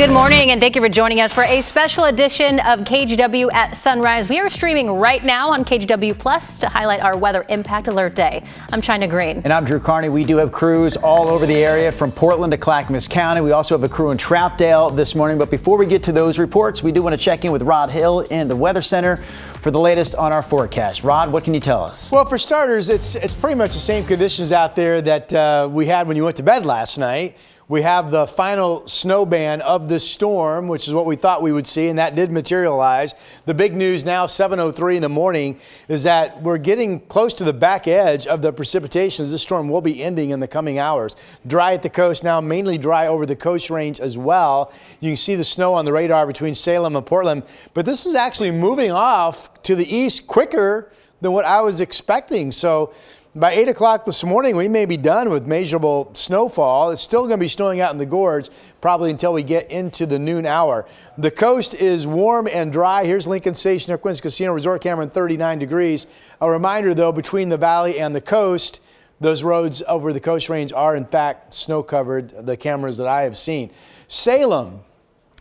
Good morning, and thank you for joining us for a special edition of KGW at Sunrise. We are streaming right now on KGW Plus to highlight our weather impact alert day. I'm China Green. And I'm Drew Carney. We do have crews all over the area from Portland to Clackamus County. We also have a crew in Troutdale this morning. But before we get to those reports, we do want to check in with Rod Hill in the Weather Center for the latest on our forecast. Rod, what can you tell us? Well, for starters, it's pretty much the same conditions out there that we had when you went to bed last night. We have the final snow band of the storm, which is what we thought we would see, and that did materialize. The big news now, 7:03 in the morning, is that we're getting close to the back edge of the precipitation as this storm will be ending in the coming hours. Dry at the coast now, mainly dry over the coast range as well. You can see the snow on the radar between Salem and Portland, but this is actually moving off to the east quicker than what I was expecting. So by 8 o'clock this morning, we may be done with measurable snowfall. It's still going to be snowing out in the Gorge probably until we get into the noon hour. The coast is warm and dry. Here's Lincoln Station, our Quince Casino Resort Cameron, 39 degrees. A reminder, though, between the valley and the coast, those roads over the coast range are, in fact, snow-covered, the cameras that I have seen. Salem,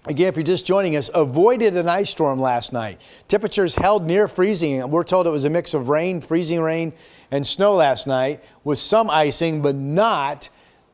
again, if you're just joining us, avoided an ice storm last night. Temperatures held near freezing. We're told it was a mix of rain, freezing rain, and snow last night with some icing, but not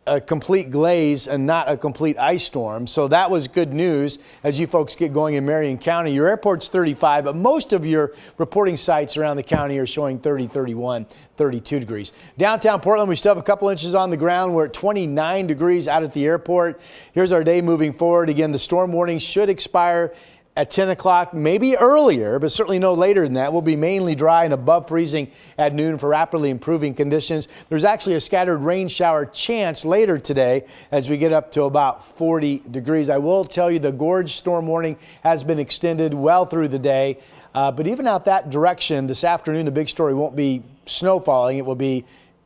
a complete glaze and not a complete ice storm. So that was good news as you folks get going in Marion County. Your airport's 35, but most of your reporting sites around the county are showing 30, 31, 32 degrees. Downtown Portland, we still have a couple inches on the ground. We're at 29 degrees out at the airport. Here's our day moving forward. Again, the storm warning should expire at 10 o'clock, maybe earlier, but certainly no later than that. We'll be mainly dry and above freezing at noon for rapidly improving conditions. There's actually a scattered rain shower chance later today as we get up to about 40 degrees. I will tell you the Gorge storm warning has been extended well through the day, but even out that direction this afternoon, the big story won't be snow falling.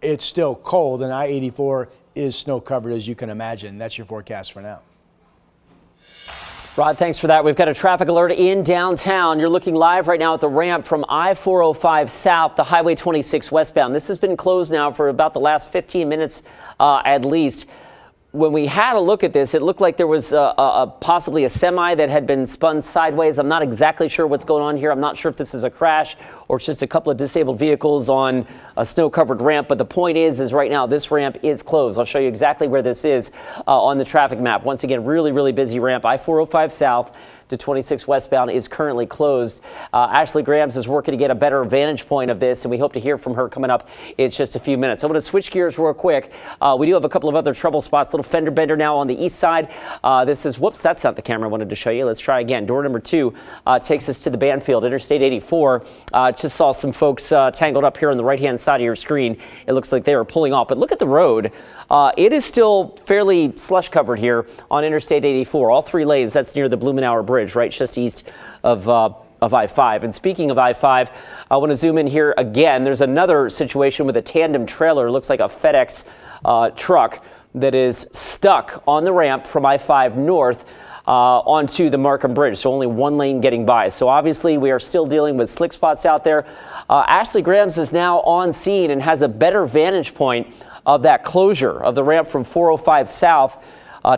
It's still cold, and I-84 is snow covered, as you can imagine. That's your forecast for now. Rod, thanks for that. We've got a traffic alert in downtown. You're looking live right now at the ramp from I-405 south to Highway 26 westbound. This has been closed now for about the last 15 minutes at least. When we had a look at this, it looked like there was possibly a semi that had been spun sideways. I'm not exactly sure what's going on here. I'm not sure if this is a crash or it's just a couple of disabled vehicles on a snow-covered ramp. But the point is right now this ramp is closed. I'll show you exactly where this is on the traffic map. Once again, really, really busy ramp. I-405 south to 26 westbound is currently closed. Ashley Grams is working to get a better vantage point of this, and we hope to hear from her coming up in just a few minutes. I'm going to switch gears real quick. We do have a couple of other trouble spots. Little fender bender now on the east side. Whoops, that's not the camera I wanted to show you. Let's try again. Door number 2 takes us to the Banfield, Interstate 84. Just saw some folks tangled up here on the right-hand side of your screen. It looks like they were pulling off, but look at the road. It is still fairly slush covered here on Interstate 84. All 3 lanes, that's near the Blumenauer Bridge, right just east of I-5. And speaking of I-5, I want to zoom in here again. There's another situation with a tandem trailer. It looks like a FedEx truck that is stuck on the ramp from I-5 north onto the Markham Bridge. So only one lane getting by. So obviously we are still dealing with slick spots out there. Ashley Grams is now on scene and has a better vantage point of that closure of the ramp from 405 south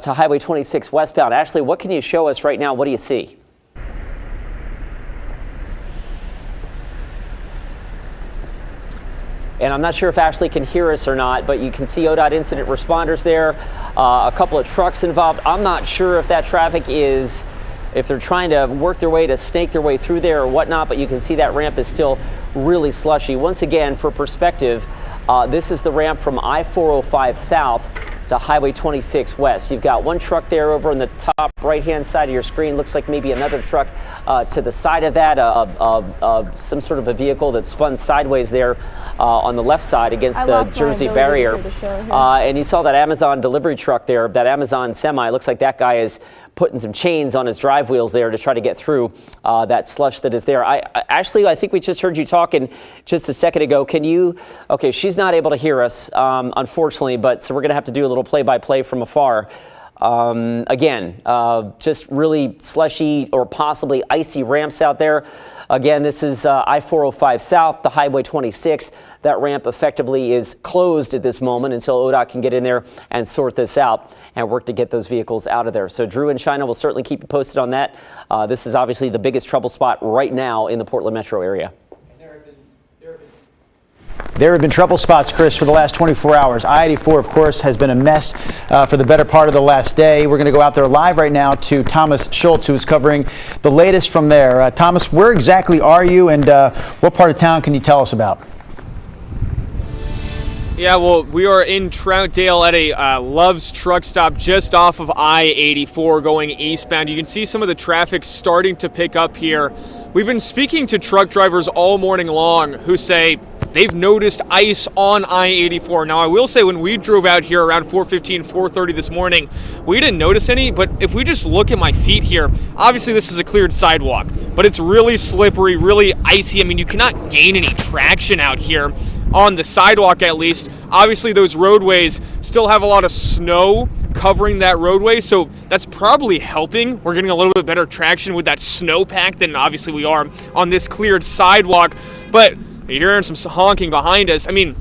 to Highway 26 westbound. Ashley, what can you show us right now? What do you see? And I'm not sure if Ashley can hear us or not, but you can see ODOT incident responders there, a couple of trucks involved. I'm not sure if that traffic is, if they're trying to work their way to snake their way through there or whatnot, but you can see that ramp is still really slushy. Once again, for perspective, this is the ramp from I-405 south to Highway 26 west. You've got one truck there over on the top right-hand side of your screen. Looks like maybe another truck to the side of that, some sort of a vehicle that spun sideways there on the left side against the Jersey barrier. And you saw that Amazon delivery truck there, that Amazon semi. Looks like that guy is putting some chains on his drive wheels there to try to get through that slush that is there. Ashley, I think we just heard you talking just a second ago. Can you, okay, she's not able to hear us, unfortunately, but so we're going to have to do a little play-by-play from afar. Again, just really slushy or possibly icy ramps out there. Again, this is I-405 South, the Highway 26. That ramp effectively is closed at this moment until ODOT can get in there and sort this out and work to get those vehicles out of there. So Drew and China will certainly keep you posted on that. This is obviously the biggest trouble spot right now in the Portland metro area. There have been trouble spots, Chris, for the last 24 hours. I-84, of course, has been a mess for the better part of the last day. We're going to go out there live right now to Thomas Schultz, who is covering the latest from there. Thomas, where exactly are you, and what part of town can you tell us about? Yeah, well, we are in Troutdale at a Love's truck stop just off of I-84 going eastbound. You can see some of the traffic starting to pick up here. We've been speaking to truck drivers all morning long who say they've noticed ice on I-84. Now, I will say when we drove out here around 4:15, 4:30 this morning, we didn't notice any, but if we just look at my feet here, obviously this is a cleared sidewalk, but it's really slippery, really icy. I mean, you cannot gain any traction out here on the sidewalk at least. Obviously those roadways still have a lot of snow covering that roadway, so that's probably helping. We're getting a little bit better traction with that snowpack than obviously we are on this cleared sidewalk, but you're hearing some honking behind us. I mean,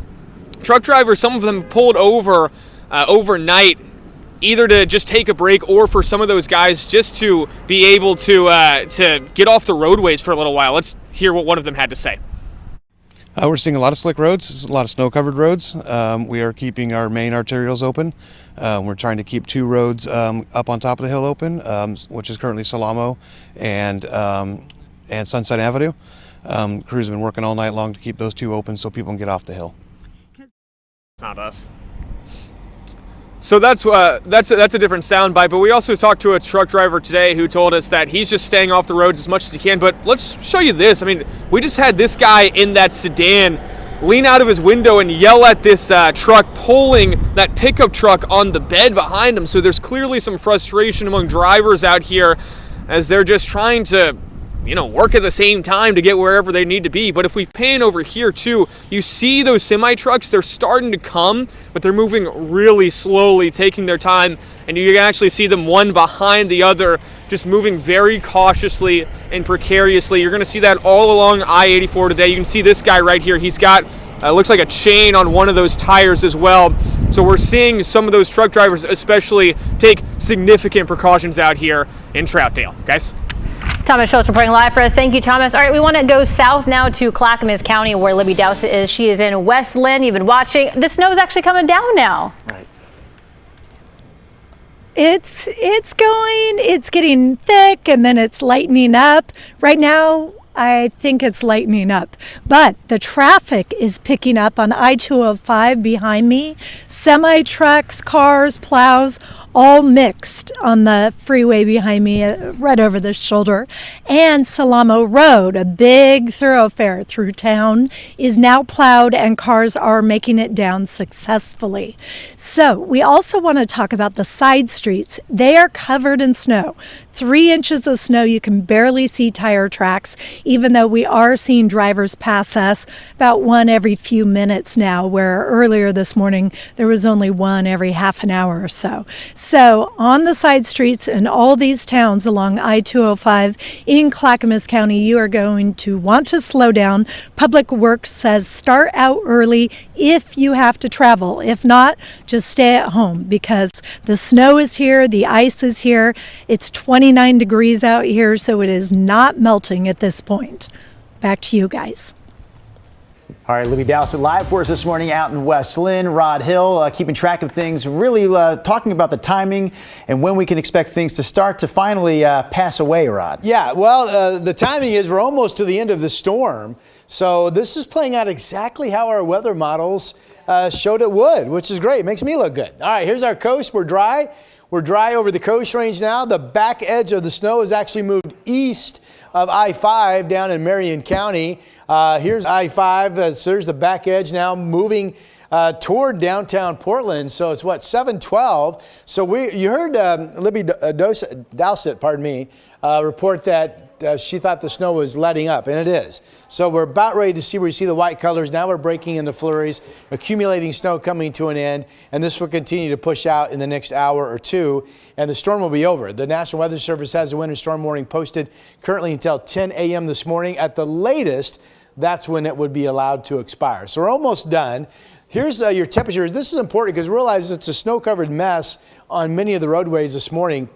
truck drivers, some of them pulled over overnight, either to just take a break or for some of those guys just to be able to get off the roadways for a little while. Let's hear what one of them had to say. We're seeing a lot of slick roads, a lot of snow-covered roads. We are keeping our main arterials open. We're trying to keep two roads up on top of the hill open, which is currently Salem and Sunset Avenue. Crews have been working all night long to keep those two open so people can get off the hill. It's not us. So that's a different soundbite, but we also talked to a truck driver today who told us that he's just staying off the roads as much as he can. But let's show you this. I mean, we just had this guy in that sedan lean out of his window and yell at this truck pulling that pickup truck on the bed behind him. So there's clearly some frustration among drivers out here as they're just trying to, you know, work at the same time to get wherever they need to be. But if we pan over here too, you see those semi trucks, they're starting to come, but they're moving really slowly, taking their time, and you can actually see them one behind the other, just moving very cautiously and precariously. You're gonna see that all along I-84 today. You can see this guy right here. He's got, looks like a chain on one of those tires as well. So we're seeing some of those truck drivers especially take significant precautions out here in Troutdale. Guys? Thomas Schultz reporting live for us. Thank you, Thomas. All right, we want to go south now to Clackamus County, where Libby Dowsett is. She is in Westlinn. You've been watching. The snow is actually coming down now. Right. It's getting thick, and then it's lightening up. Right now, I think it's lightening up, but the traffic is picking up on I-205 behind me. Semi trucks, cars, plows, all mixed on the freeway behind me, right over the shoulder. And Salamo Road, a big thoroughfare through town, is now plowed and cars are making it down successfully. So we also want to talk about the side streets. They are covered in snow. 3 inches of snow. You can barely see tire tracks, even though we are seeing drivers pass us about one every few minutes now, where earlier this morning there was only one every half an hour or so. So on the side streets in all these towns along I-205 in Clackamus County, you are going to want to slow down. Public Works says start out early if you have to travel. If not, just stay at home because the snow is here, the ice is here. It's 29 degrees out here, so it is not melting at this point. Back to you guys. All right, Libby Dowsett live for us this morning out in Westlinn. Rod Hill keeping track of things, really talking about the timing and when we can expect things to start to finally pass away, Rod. Yeah, well, the timing is we're almost to the end of the storm. So this is playing out exactly how our weather models showed it would, which is great. Makes me look good. All right, here's our coast. We're dry. We're dry over the coast range now. The back edge of the snow has actually moved east of I-5 down in Marion County. Here's I-5. So there's the back edge now moving toward downtown Portland. So it's what, 712. So you heard Libby Dowsett, pardon me, report that she thought the snow was letting up, and it is. So we're about ready to see where you see the white colors. Now we're breaking into flurries, accumulating snow coming to an end, and this will continue to push out in the next hour or two, and the storm will be over. The National Weather Service has a winter storm warning posted currently until 10 a.m. this morning. At the latest, that's when it would be allowed to expire. So we're almost done. Here's your temperatures. This is important because realize it's a snow-covered mess on many of the roadways this morning.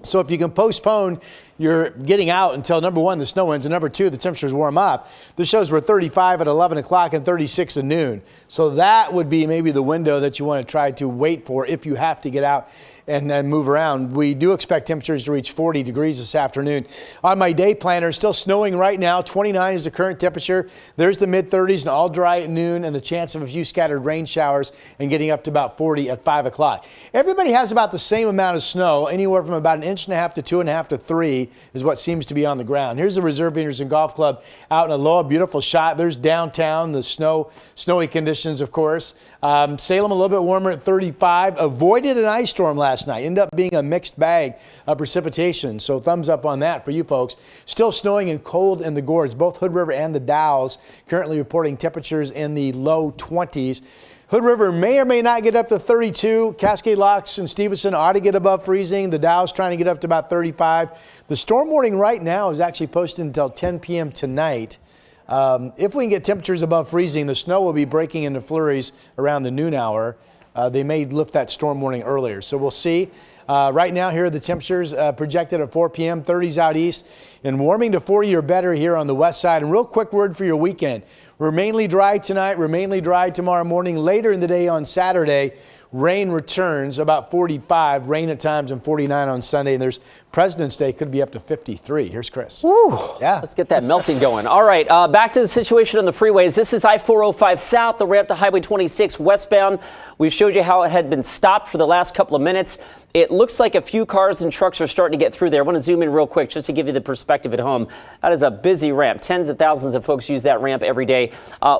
So if you can postpone your getting out until, number one, the snow ends, and number two, the temperatures warm up. This shows we're 35 at 11 o'clock and 36 at noon. So that would be maybe the window that you want to try to wait for if you have to get out and then move around. We do expect temperatures to reach 40 degrees this afternoon. On my day planner, still snowing right now. 29 is the current temperature. There's the mid-30s and all dry at noon, and the chance of a few scattered rain showers and getting up to about 40 at 5 o'clock. Everybody has about the same amount of snow, anywhere from about 1.5 inches to 2.5 to 3 is what seems to be on the ground. Here's the Reserve Vineyards and Golf Club out in Aloha. Beautiful shot. There's downtown, the snowy conditions, of course. Salem a little bit warmer at 35. Avoided an ice storm last night. Ended up being a mixed bag of precipitation. So thumbs up on that for you folks. Still snowing and cold in the Gorge. Both Hood River and the Dalles currently reporting temperatures in the low 20s. Hood River may or may not get up to 32. Cascade Locks and Stevenson ought to get above freezing. The Dow's trying to get up to about 35. The storm warning right now is actually posted until 10 p.m. tonight. If we can get temperatures above freezing, the snow will be breaking into flurries around the noon hour. They may lift that storm warning earlier, so we'll see. Right now, here are the temperatures projected at 4 p.m., 30s out east, and warming to 40 or better here on the west side. And real quick word for your weekend. We're mainly dry tonight, we're mainly dry tomorrow morning. Later in the day on Saturday, rain returns, about 45, rain at times, and 49 on Sunday. And there's President's Day, could be up to 53. Here's Chris. Woo. Yeah. Let's get that melting going. All right, back to the situation on the freeways. This is I-405 south, the ramp to Highway 26 westbound. We've showed you how it had been stopped for the last couple of minutes. It looks like a few cars and trucks are starting to get through there. I want to zoom in real quick just to give you the perspective at home. That is a busy ramp. Tens of thousands of folks use that ramp every day.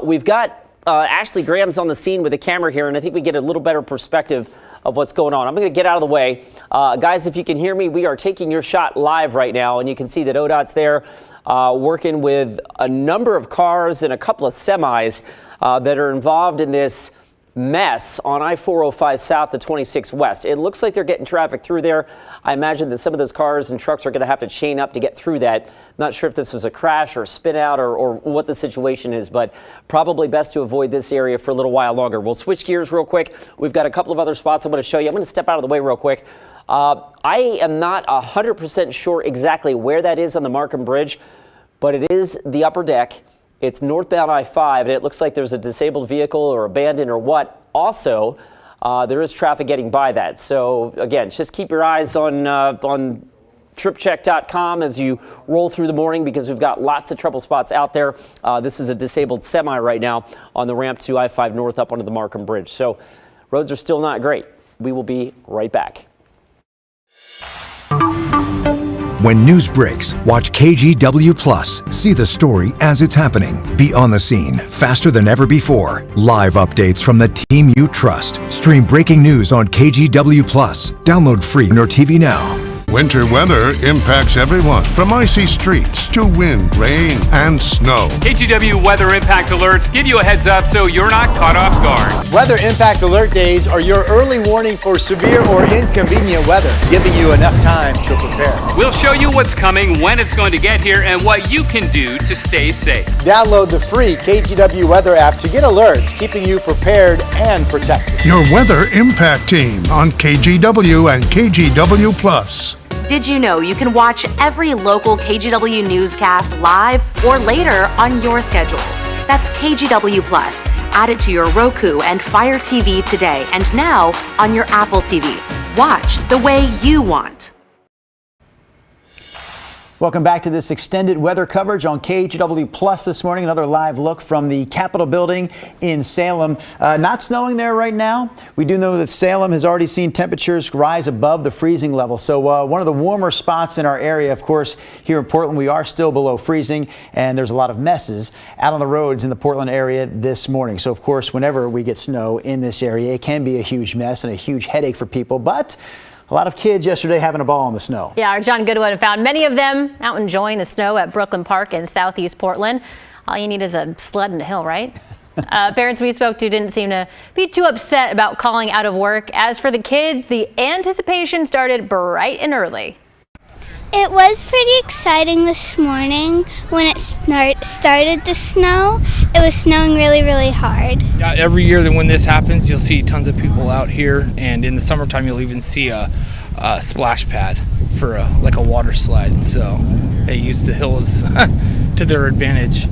We've got Ashley Graham's on the scene with a camera here, and I think we get a little better perspective of what's going on. I'm going to get out of the way. Guys, if you can hear me, we are taking your shot live right now, and you can see that ODOT's there working with a number of cars and a couple of semis that are involved in this mess on I-405 south to 26 west. It looks like they're getting traffic through there. I imagine that some of those cars and trucks are going to have to chain up to get through that. Not sure if this was a crash or a spin out or what the situation is, but probably best to avoid this area for a little while longer. We'll switch gears real quick. We've got a couple of other spots I want to show you. I'm going to step out of the way real quick. I am not 100% sure exactly where that is on the Markham Bridge, but it is the upper deck. It's northbound I-5, and it looks like there's a disabled vehicle or abandoned or what. Also, there is traffic getting by that. So, again, just keep your eyes on tripcheck.com as you roll through the morning, because we've got lots of trouble spots out there. This is a disabled semi right now on the ramp to I-5 north up onto the Markham Bridge. So, roads are still not great. We will be right back. When news breaks, watch KGW Plus. See the story as it's happening. Be on the scene faster than ever before. Live updates from the team you trust. Stream breaking news on KGW Plus. Download free on your TV now. Winter weather impacts everyone, from icy streets to wind, rain, and snow. KGW weather impact alerts give you a heads up so you're not caught off guard. Weather impact alert days are your early warning for severe or inconvenient weather, giving you enough time to prepare. We'll show you what's coming, when it's going to get here, and what you can do to stay safe. Download the free KGW weather app to get alerts, keeping you prepared and protected. Your weather impact team on KGW and KGW Plus. Did you know you can watch every local KGW newscast live or later on your schedule? That's KGW Plus. Add it to your Roku and Fire TV today, and now on your Apple TV. Watch the way you want. Welcome back to this extended weather coverage on KGW Plus this morning. Another live look from the Capitol building in Salem. Not snowing there right now. We do know that Salem has already seen temperatures rise above the freezing level. So one of the warmer spots in our area, of course, here in Portland, we are still below freezing, and there's a lot of messes out on the roads in the Portland area this morning. So, of course, whenever we get snow in this area, it can be a huge mess and a huge headache for people. But A lot of kids yesterday having a ball in the snow. Yeah, our John Goodwin found many of them out enjoying the snow at Brooklyn Park in southeast Portland. All you need is a sled and a hill, right? Parents we spoke to didn't seem to be too upset about calling out of work. As for the kids, the anticipation started bright and early. It was pretty exciting this morning when it started to snow. It was snowing really, really hard. Yeah, every year that when this happens, you'll see tons of people out here, and in the summertime, you'll even see a splash pad for like a water slide. So they use the hills to their advantage.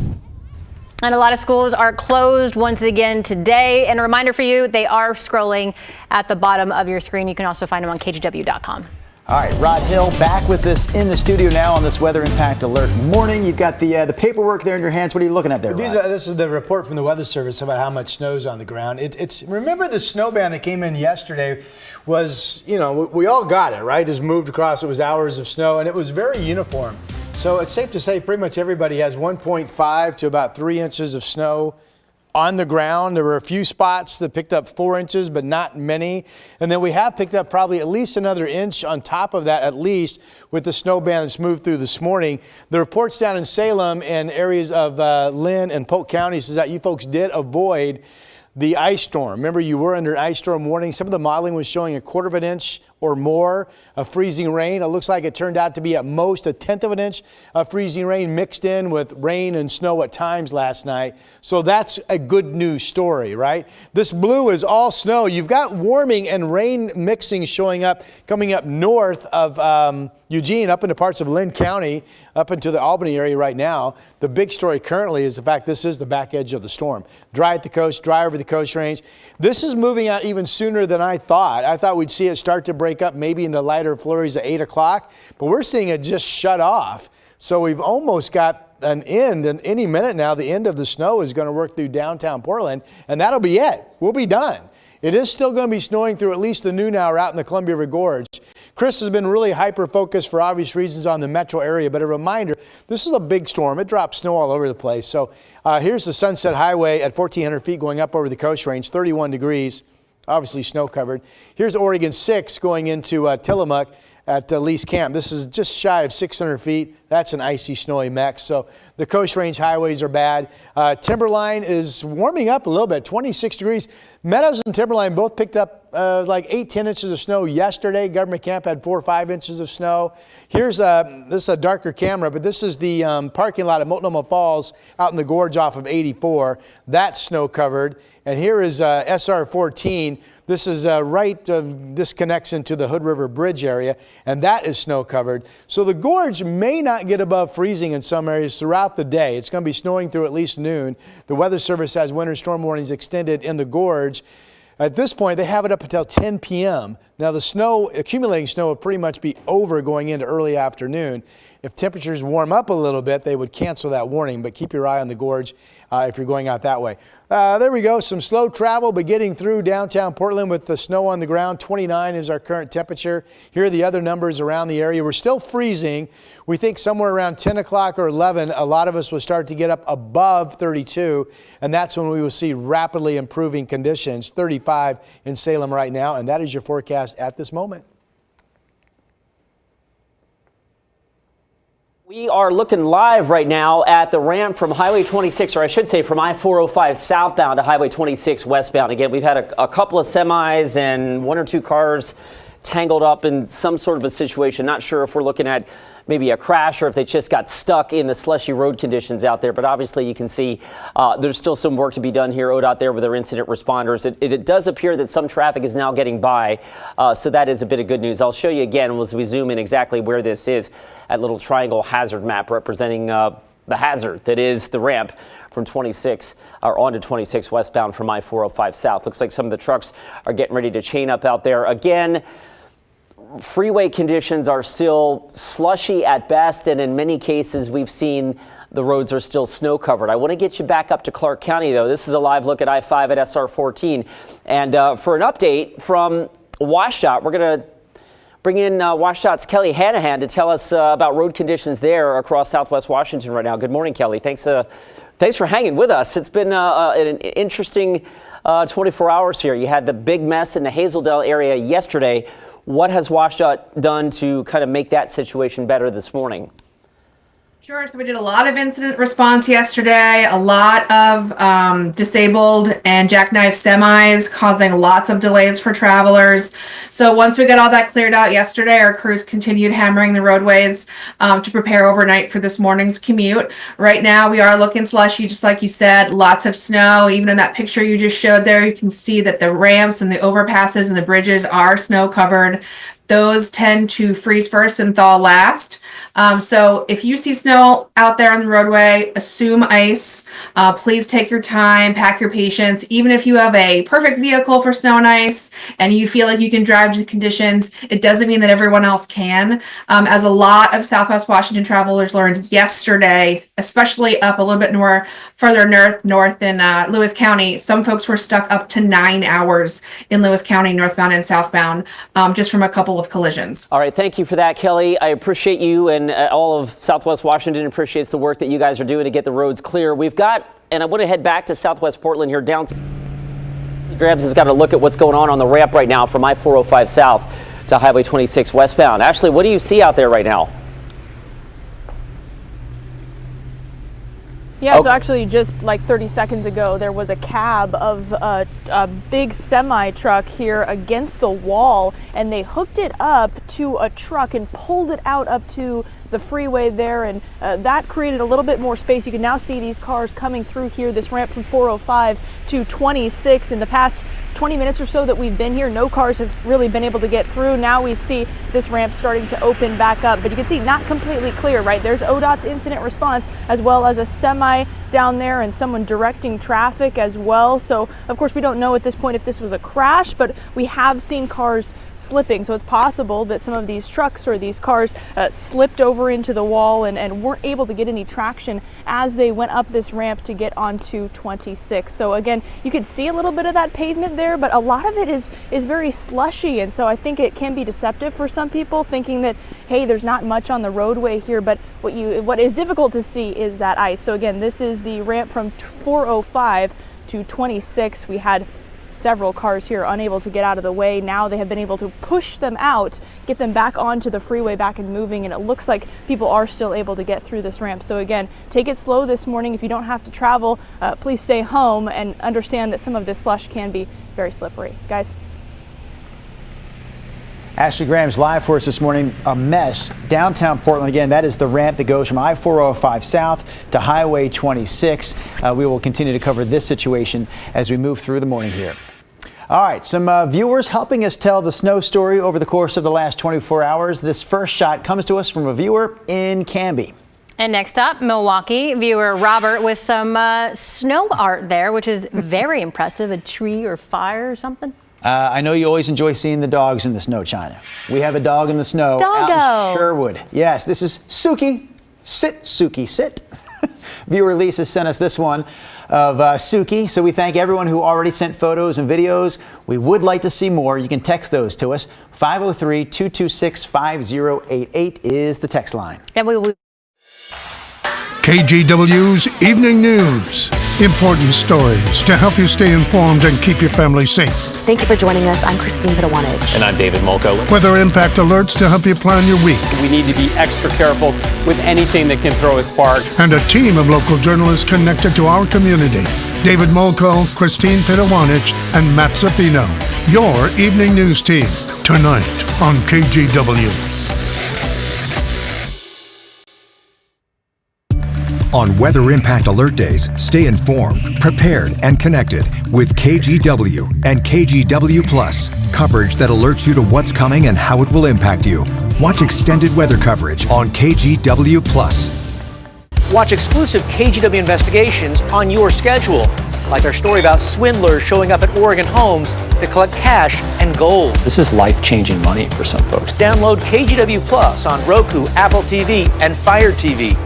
And a lot of schools are closed once again today. And a reminder for you, they are scrolling at the bottom of your screen. You can also find them on KGW.com. All right, Rod Hill back with us in the studio now on this weather impact alert morning. You've got the paperwork there in your hands. What are you looking at there, Rod? This is the report from the Weather Service about how much snow's on the ground. Remember the snow band that came in yesterday was, we all got it, right? Just moved across. It was hours of snow, and it was very uniform. So it's safe to say pretty much everybody has 1.5 to about 3 inches of snow on the ground. There were a few spots that picked up 4 inches, but not many. And then we have picked up probably at least another inch on top of that, at least, with the snow band that's moved through this morning. The reports down in Salem and areas of Linn and Polk counties is that you folks did avoid the ice storm. Remember, you were under ice storm warning. Some of the modeling was showing 1/4 of an inch or more of freezing rain. It looks like it turned out to be at most 1/10 of an inch of freezing rain mixed in with rain and snow at times last night. So that's a good news story, right? This blue is all snow. You've got warming and rain mixing showing up, coming up north of Eugene, up into parts of Linn County, up into the Albany area right now. The big story currently is the fact this is the back edge of the storm. Dry at the coast, dry over the coast range. This is moving out even sooner than I thought. I thought we'd see it start to break up maybe into lighter flurries at 8 o'clock, but we're seeing it just shut off. So we've almost got an end, and any minute now the end of the snow is going to work through downtown Portland, and that'll be it. We'll be done. It is still going to be snowing through at least the noon hour out in the Columbia River Gorge. Chris has been really hyper-focused for obvious reasons on the metro area, but a reminder, this is a big storm. It drops snow all over the place. So here's the Sunset Highway at 1,400 feet going up over the coast range, 31 degrees, obviously snow covered. Here's Oregon 6 going into Tillamook at Lee's Camp. This is just shy of 600 feet. That's an icy, snowy mix. So the Coast Range highways are bad. Timberline is warming up a little bit, 26 degrees. Meadows and Timberline both picked up like 8-10 inches of snow yesterday. Government Camp had 4 or 5 inches of snow. Here's this is a darker camera, but this is the parking lot at Multnomah Falls out in the Gorge off of 84. That's snow covered. And here is SR 14. This is this connects into the Hood River Bridge area, and that is snow covered. So the Gorge may not get above freezing in some areas throughout the day. It's going to be snowing through at least noon. The Weather Service has winter storm warnings extended in the Gorge. At this point, they have it up until 10 p.m. Now, the snow, accumulating snow, will pretty much be over going into early afternoon. If temperatures warm up a little bit, they would cancel that warning, but keep your eye on the Gorge if you're going out that way. There we go. Some slow travel, but getting through downtown Portland with the snow on the ground. 29 is our current temperature. Here are the other numbers around the area. We're still freezing. We think somewhere around 10 o'clock or 11, a lot of us will start to get up above 32, and that's when we will see rapidly improving conditions. 35 in Salem right now, and that is your forecast at this moment. We are looking live right now at the ramp from Highway 26, or I should say from I-405 southbound to Highway 26 westbound. Again, we've had a couple of semis and 1 or 2 cars tangled up in some sort of a situation. Not sure if we're looking at maybe a crash or if they just got stuck in the slushy road conditions out there. But obviously you can see there's still some work to be done here out there with our incident responders. It does appear that some traffic is now getting by. So that is a bit of good news. I'll show you again as we zoom in exactly where this is. That little triangle hazard map representing the hazard that is the ramp from 26 or onto 26 westbound from I-405 south. Looks like some of the trucks are getting ready to chain up out there. Again, freeway conditions are still slushy at best, and in many cases we've seen the roads are still snow covered. I want to get you back up to Clark County though. This is a live look at I-5 at SR 14, and for an update from WashDOT, we're going to bring in WashDOT's Kelly Hanahan to tell us about road conditions there across Southwest Washington right now. Good morning, Kelly. Thanks for hanging with us. It's been an interesting 24 hours here. You had the big mess in the Hazeldale area yesterday. What has WashDOT done to kind of make that situation better this morning? Sure. So we did a lot of incident response yesterday, a lot of disabled and jackknife semis causing lots of delays for travelers. So once we got all that cleared out yesterday, our crews continued hammering the roadways to prepare overnight for this morning's commute. Right now we are looking slushy, just like you said, lots of snow. Even in that picture you just showed there, you can see that the ramps and the overpasses and the bridges are snow covered. Those tend to freeze first and thaw last. So if you see snow out there on the roadway, assume ice. Please take your time, pack your patience. Even if you have a perfect vehicle for snow and ice and you feel like you can drive to the conditions, it doesn't mean that everyone else can. As a lot of Southwest Washington travelers learned yesterday, especially up a little bit further north in Lewis County, some folks were stuck up to 9 hours in Lewis County, northbound and southbound, just from a couple of collisions. All right, thank you for that, Kelly. I appreciate you, and all of Southwest Washington appreciates the work that you guys are doing to get the roads clear. We've got, and I want to head back to Southwest Portland here downtown. Grabs has got a look at what's going on the ramp right now from I-405 south to Highway 26 westbound. Ashley, what do you see out there right now? Yeah, so actually just like 30 seconds ago, there was a cab of a big semi truck here against the wall, and they hooked it up to a truck and pulled it out up to the freeway there, and that created a little bit more space. You can now see these cars coming through here, this ramp from 405 to 26. In the past 20 minutes or so that we've been here, no cars have really been able to get through. Now we see this ramp starting to open back up, but you can see not completely clear, right? There's ODOT's incident response as well as a semi down there and someone directing traffic as well. So of course we don't know at this point if this was a crash, but we have seen cars slipping. So it's possible that some of these trucks or these cars slipped over into the wall and weren't able to get any traction as they went up this ramp to get onto 26. So again, you can see a little bit of that pavement there, but a lot of it is very slushy, and so I think it can be deceptive for some people, thinking that, hey, there's not much on the roadway here, but what is difficult to see is that ice. So again, this is the ramp from 405 to 26. We had several cars here unable to get out of the way. Now they have been able to push them out, get them back onto the freeway, back and moving, and it looks like people are still able to get through this ramp. So again, take it slow this morning. If you don't have to travel, please stay home and understand that some of this slush can be very slippery. Guys. Ashley Graham's live for us this morning. A mess downtown Portland. Again, that is the ramp that goes from I-405 south to Highway 26. We will continue to cover this situation as we move through the morning here. All right, some viewers helping us tell the snow story over the course of the last 24 hours. This first shot comes to us from a viewer in Canby. And next up, Milwaukee, viewer Robert with some snow art there, which is very impressive. A tree or fire or something. I know you always enjoy seeing the dogs in the snow, China. We have a dog in the snow out in Sherwood. Yes, this is Suki. Sit, Suki, sit. Viewer Lisa sent us this one of Suki. So we thank everyone who already sent photos and videos. We would like to see more. You can text those to us. 503-226-5088 is the text line. And we will. KGW's Evening News. Important stories to help you stay informed and keep your family safe. Thank you for joining us. I'm Christine Pitawanich. And I'm David Molko. Weather impact alerts to help you plan your week. We need to be extra careful with anything that can throw a spark. And a team of local journalists connected to our community. David Molko, Christine Pitawanich, and Matt Zaffino. Your Evening News team. Tonight on KGW. On Weather Impact Alert Days, stay informed, prepared, and connected with KGW and KGW Plus. Coverage that alerts you to what's coming and how it will impact you. Watch extended weather coverage on KGW Plus. Watch exclusive KGW investigations on your schedule, like our story about swindlers showing up at Oregon homes to collect cash and gold. This is life-changing money for some folks. Download KGW Plus on Roku, Apple TV, and Fire TV.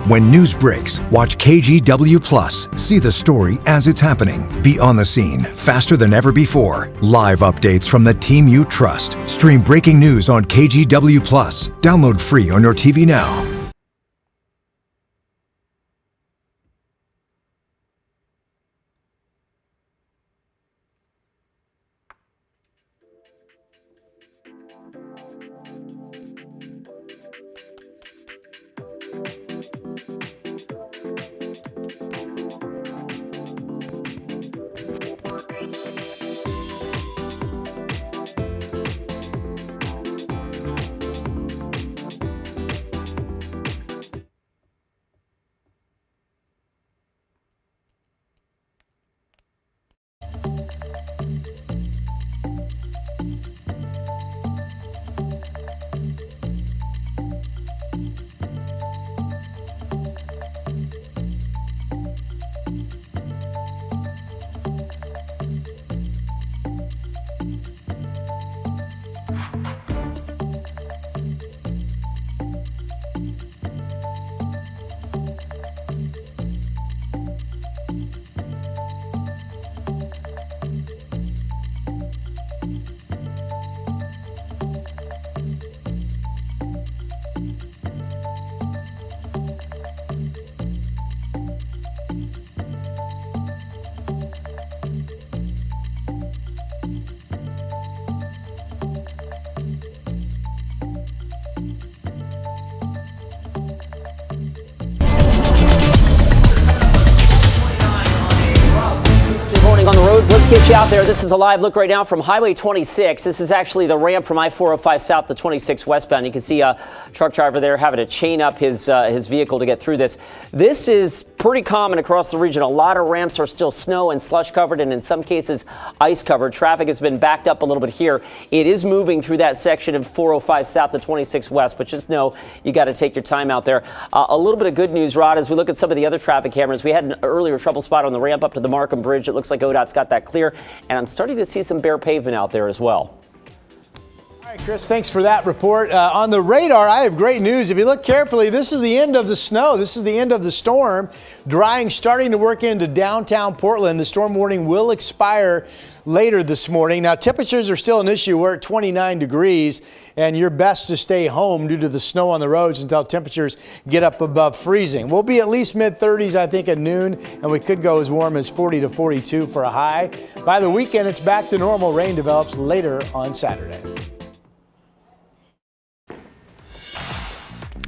When news breaks, watch KGW Plus. See the story as it's happening. Be on the scene faster than ever before. Live updates from the team you trust. Stream breaking news on KGW Plus. Download free on your TV now. On the roads, let's get you out there. This is a live look right now from Highway 26. This is actually the ramp from I-405 south to 26 westbound. You can see a truck driver there having to chain up his vehicle to get through this. This is pretty common across the region. A lot of ramps are still snow and slush covered, and in some cases ice covered. Traffic has been backed up a little bit here. It is moving through that section of 405 south to 26 west, but just know you got to take your time out there. A little bit of good news, Rod, as we look at some of the other traffic cameras. We had an earlier trouble spot on the ramp up to the Markham Bridge. It looks like ODOT's got that clear, and I'm starting to see some bare pavement out there as well. All right, Chris, thanks for that report. On the radar, I have great news. If you look carefully, this is the end of the snow. This is the end of the storm. Drying starting to work into downtown Portland. The storm warning will expire later this morning. Now, temperatures are still an issue. We're at 29 degrees, and you're best to stay home due to the snow on the roads until temperatures get up above freezing. We'll be at least mid-30s, I think, at noon, and we could go as warm as 40 to 42 for a high. By the weekend, it's back to normal. Rain develops later on Saturday.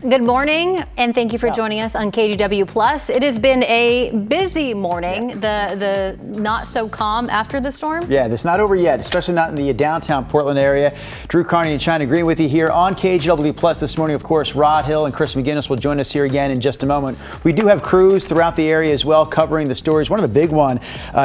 Good morning, and thank you for joining us on KGW Plus. It has been a busy morning, the not so calm after the storm. Yeah, it's not over yet, especially not in the downtown Portland area. Drew Carney and China agreeing with you here on KGW Plus this morning. Of course, Rod Hill and Chris McGinnis will join us here again in just a moment. We do have crews throughout the area as well covering the stories. One of the big one,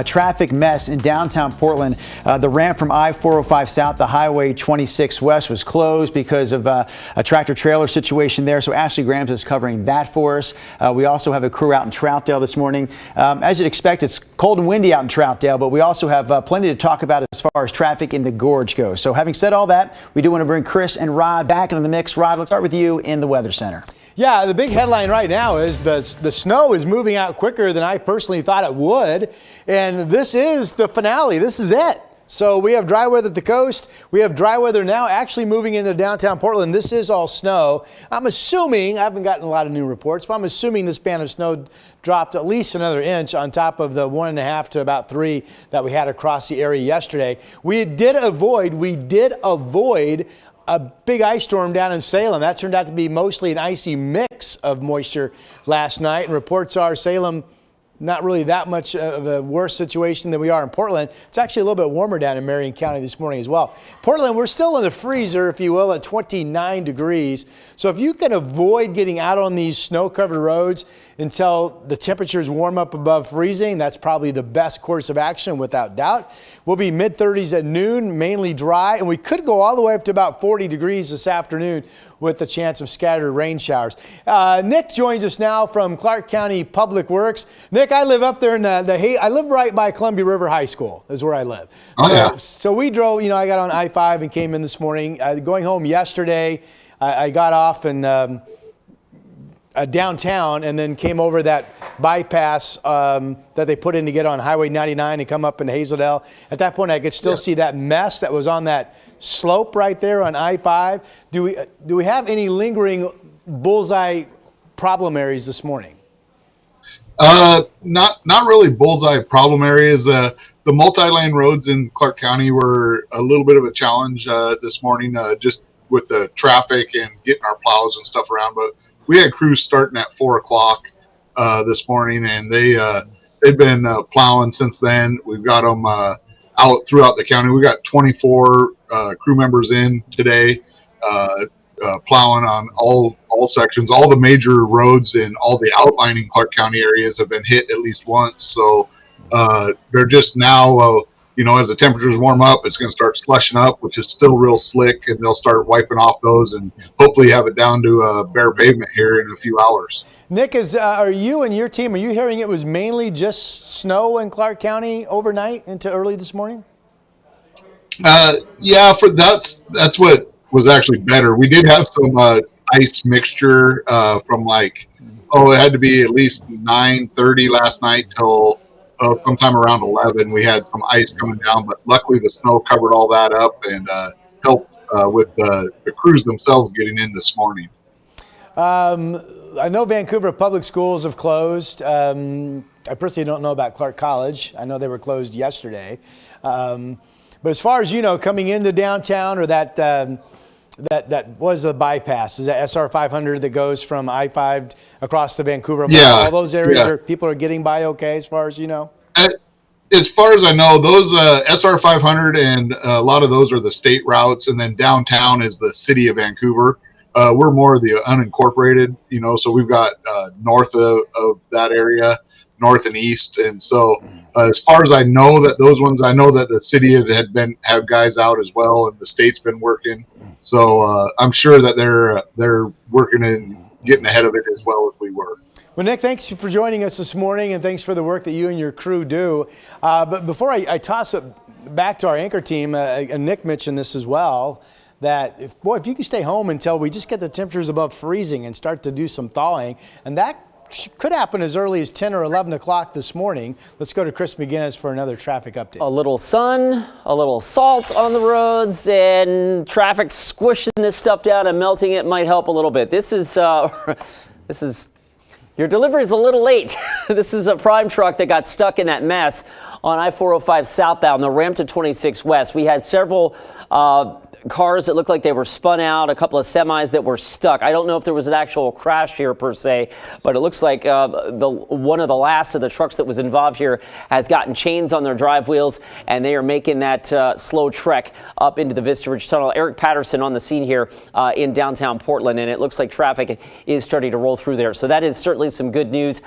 traffic mess in downtown Portland. The ramp from I-405 south to Highway 26 west was closed because of a tractor trailer situation there. So Ashley Grams is covering that for us. We also have a crew out in Troutdale this morning. As you'd expect, it's cold and windy out in Troutdale, but we also have plenty to talk about as far as traffic in the Gorge goes. So having said all that, we do want to bring Chris and Rod back into the mix. Rod, let's start with you in the Weather Center. Yeah, the big headline right now is the snow is moving out quicker than I personally thought it would. And this is the finale. This is it. So we have dry weather at the coast. We have dry weather now actually moving into downtown Portland. This is all snow. I'm assuming, I haven't gotten a lot of new reports, but I'm assuming this band of snow dropped at least another inch on top of the 1.5 to about 3 that we had across the area yesterday. We did avoid a big ice storm down in Salem. That turned out to be mostly an icy mix of moisture last night. And reports are Salem not really that much of a worse situation than we are in Portland. It's actually a little bit warmer down in Marion County this morning as well. Portland, we're still in the freezer, if you will, at 29 degrees. So if you can avoid getting out on these snow-covered roads until the temperatures warm up above freezing, that's probably the best course of action without doubt. We'll be mid-30s at noon, mainly dry, and we could go all the way up to about 40 degrees this afternoon with the chance of scattered rain showers. Nick joins us now from Clark County Public Works. Nick, I live up there in I live right by Columbia River High School is where I live. So we drove, I got on I-5 and came in this morning. Going home yesterday, I got off and downtown and then came over that bypass that they put in to get on Highway 99 and come up in Hazeldale. At that point, I could still see that mess that was on that slope right there on I-5. Do we have any lingering bullseye problem areas this morning? Not really bullseye problem areas. The multi-lane roads in Clark County were a little bit of a challenge this morning, just with the traffic and getting our plows and stuff around. But we had crews starting at 4 o'clock this morning, and they've been plowing since then. We've got them out throughout the county. We got 24 crew members in today, plowing on all sections. All the major roads in all the outlining Clark County areas have been hit at least once. So they're just now, as the temperatures warm up, it's going to start slushing up, which is still real slick, and they'll start wiping off those and hopefully have it down to a bare pavement here in a few hours. Nick, are you and your team, are you hearing it was mainly just snow in Clark County overnight into early this morning? Yeah, that's what was actually better. We did have some ice mixture from it had to be at least 9:30 last night till sometime around 11. We had some ice coming down, but luckily the snow covered all that up and helped with the crews themselves getting in this morning. I know Vancouver public schools have closed. I personally don't know about Clark College. I know they were closed yesterday. But as far as you know, coming into downtown, or that was a bypass, is that SR 500 that goes from I-5 across the Vancouver Mall? Yeah, all those areas people are getting by okay, as far as you know? As far as I know, those SR 500 and a lot of those are the state routes, and then downtown is the city of Vancouver. We're more of the unincorporated, so we've got north of that area, north and east. And so as far as I know that those ones, I know that the city have guys out as well, and the state's been working. So I'm sure that they're working and getting ahead of it as well as we were. Well, Nick, thanks for joining us this morning, and thanks for the work that you and your crew do. But before I toss it back to our anchor team, and Nick mentioned this as well, that if you can stay home until we just get the temperatures above freezing and start to do some thawing, and that could happen as early as 10 or 11 o'clock this morning. Let's go to Chris McGinnis for another traffic update. A little sun, a little salt on the roads, and traffic squishing this stuff down and melting it might help a little bit. This is your delivery is a little late. This is a Prime truck that got stuck in that mess on I-405 southbound, the ramp to 26 West. We had several cars that looked like they were spun out, a couple of semis that were stuck. I don't know if there was an actual crash here per se, but it looks like one of the last of the trucks that was involved here has gotten chains on their drive wheels, and they are making that slow trek up into the Vista Ridge Tunnel. Eric Patterson on the scene here in downtown Portland, and it looks like traffic is starting to roll through there. So that is certainly some good news.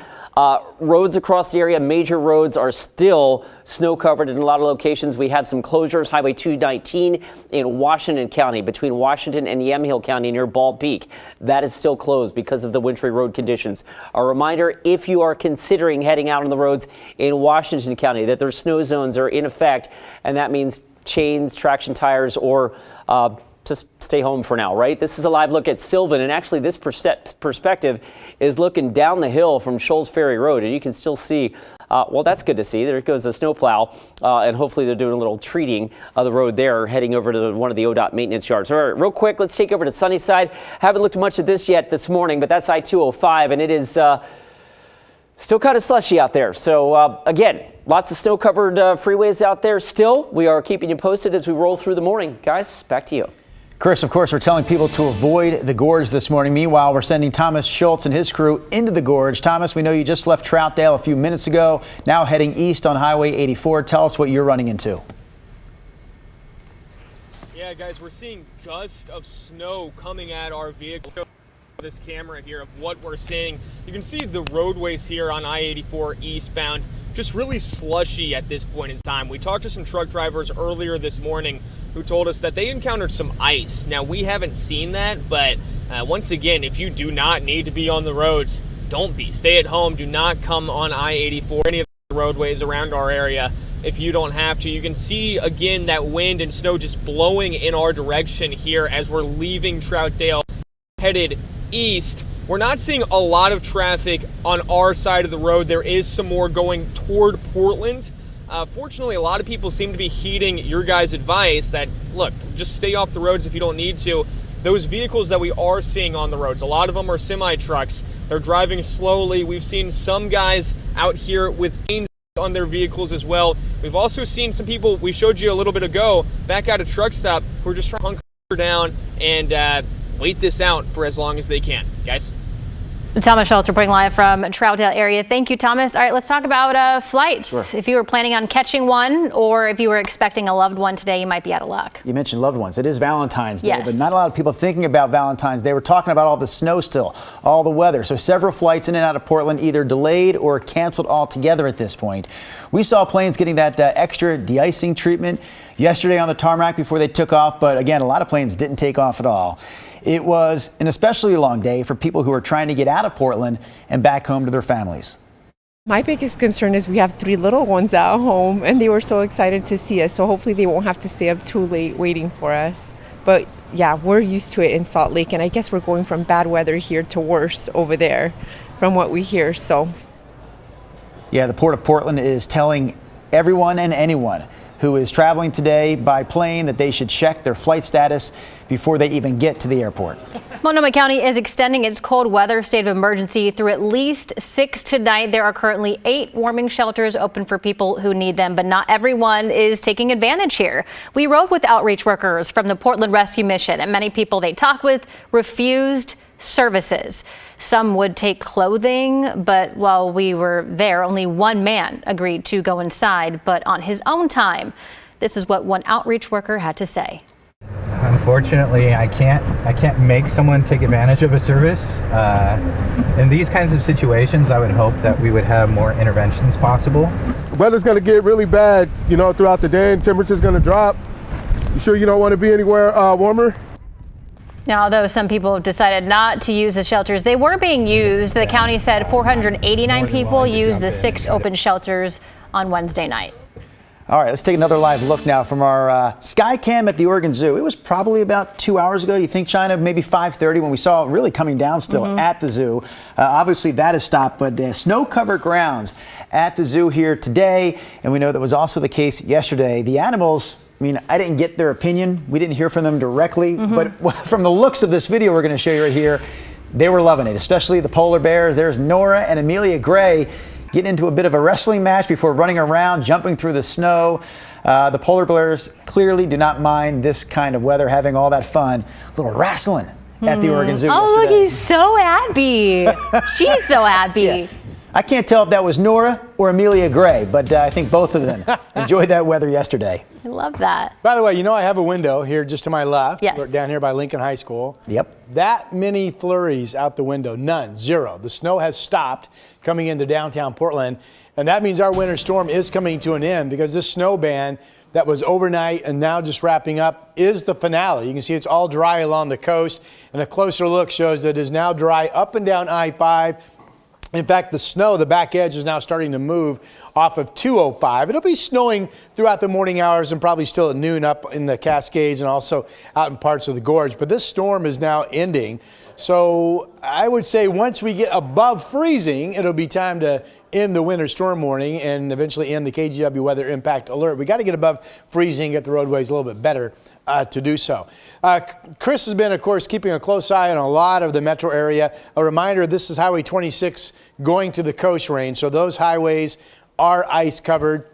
Roads across the area, major roads are still snow covered in a lot of locations. We have some closures. Highway 219 in Washington County, between Washington and Yamhill County near Bald Peak. That is still closed because of the wintry road conditions. A reminder, if you are considering heading out on the roads in Washington County, that their snow zones are in effect, and that means chains, traction tires, or just stay home for now, right? This is a live look at Sylvan, and actually this perspective is looking down the hill from Shoals Ferry Road, and you can still see, well, that's good to see. There goes the snowplow, and hopefully they're doing a little treating of the road there, heading over to one of the ODOT maintenance yards. All right, real quick, let's take over to Sunnyside. Haven't looked much at this yet this morning, but that's I-205, and it is still kind of slushy out there. So again, lots of snow-covered freeways out there still. We are keeping you posted as we roll through the morning. Guys, back to you. Chris, of course, we're telling people to avoid the Gorge this morning. Meanwhile, we're sending Thomas Schultz and his crew into the Gorge. Thomas, we know you just left Troutdale a few minutes ago, now heading east on Highway 84. Tell us what you're running into. Yeah, guys, we're seeing gust of snow coming at our vehicle. This camera here of what we're seeing. You can see the roadways here on I-84 eastbound, just really slushy at this point in time. We talked to some truck drivers earlier this morning who told us that they encountered some ice. Now, we haven't seen that, but once again, if you do not need to be on the roads, don't be. Stay at home. Do not come on I-84, any of the roadways around our area if you don't have to. You can see, again, that wind and snow just blowing in our direction here as we're leaving Troutdale, headed east. We're not seeing a lot of traffic on our side of the road. There is some more going toward Portland. Fortunately, a lot of people seem to be heeding your guys' advice that, look, just stay off the roads if you don't need to. Those vehicles that we are seeing on the roads, a lot of them are semi-trucks. They're driving slowly. We've seen some guys out here with chains on their vehicles as well. We've also seen some people, we showed you a little bit ago, back at a truck stop, who are just trying to hunker down and wait this out for as long as they can. Guys? Thomas Schultz reporting live from Troutdale area. Thank you, Thomas. All right, let's talk about flights. Sure. If you were planning on catching one, or if you were expecting a loved one today, you might be out of luck. You mentioned loved ones. It is Valentine's Day, Yes. but not a lot of people thinking about Valentine's Day. We're talking about all the snow still, all the weather. So several flights in and out of Portland either delayed or canceled altogether at this point. We saw planes getting that extra de-icing treatment yesterday on the tarmac before they took off, but again, a lot of planes didn't take off at all. It was an especially long day for people who are trying to get out of Portland and back home to their families. My biggest concern is we have 3 little ones at home and they were so excited to see us, so hopefully they won't have to stay up too late waiting for us. But yeah, we're used to it in Salt Lake, and I guess we're going from bad weather here to worse over there from what we hear. So yeah, the Port of Portland is telling everyone and anyone who is traveling today by plane that they should check their flight status before they even get to the airport. Multnomah County is extending its cold weather state of emergency through at least 6 tonight. There are currently 8 warming shelters open for people who need them, but not everyone is taking advantage here. We rode with outreach workers from the Portland Rescue Mission, and many people they talked with refused services. Some would take clothing, but while we were there, only one man agreed to go inside, but on his own time. This is what one outreach worker had to say. Unfortunately, I can't make someone take advantage of a service. In these kinds of situations, I would hope that we would have more interventions possible. The weather's going to get really bad, throughout the day, and temperature's going to drop. You sure you don't want to be anywhere warmer? Now, although some people decided not to use the shelters, they were being used. The county said 489 people used the 6 open shelters on Wednesday night. All right, let's take another live look now from our sky cam at the Oregon Zoo. It was probably about 2 hours ago. Do you think, China? Maybe 5:30 when we saw it really coming down still at the zoo. Obviously, that has stopped, but snow-covered grounds at the zoo here today. And we know that was also the case yesterday. The animals, I didn't get their opinion. We didn't hear from them directly, but from the looks of this video we're going to show you right here, they were loving it, especially the polar bears. There's Nora and Amelia Gray getting into a bit of a wrestling match before running around, jumping through the snow. The polar bears clearly do not mind this kind of weather, having all that fun. A little wrestling at the Oregon Zoo yesterday. Look, he's so happy. She's so happy. Yeah. I can't tell if that was Nora or Amelia Gray, but I think both of them enjoyed that weather yesterday. I love that. By the way, I have a window here just to my left. Yes. We're down here by Lincoln High School. Yep. That many flurries out the window, none, 0. The snow has stopped coming into downtown Portland, and that means our winter storm is coming to an end because this snow ban that was overnight and now just wrapping up is the finale. You can see it's all dry along the coast, and a closer look shows that it is now dry up and down I-5. In fact, the snow, the back edge, is now starting to move off of 205. It'll be snowing throughout the morning hours and probably still at noon up in the Cascades and also out in parts of the Gorge. But this storm is now ending. So I would say once we get above freezing, it'll be time to end the winter storm warning and eventually end the KGW weather impact alert. We got to get above freezing, get the roadways a little bit better to do so. Chris has been, of course, keeping a close eye on a lot of the metro area. A reminder, this is Highway 26 going to the Coast Range, so those highways are ice covered.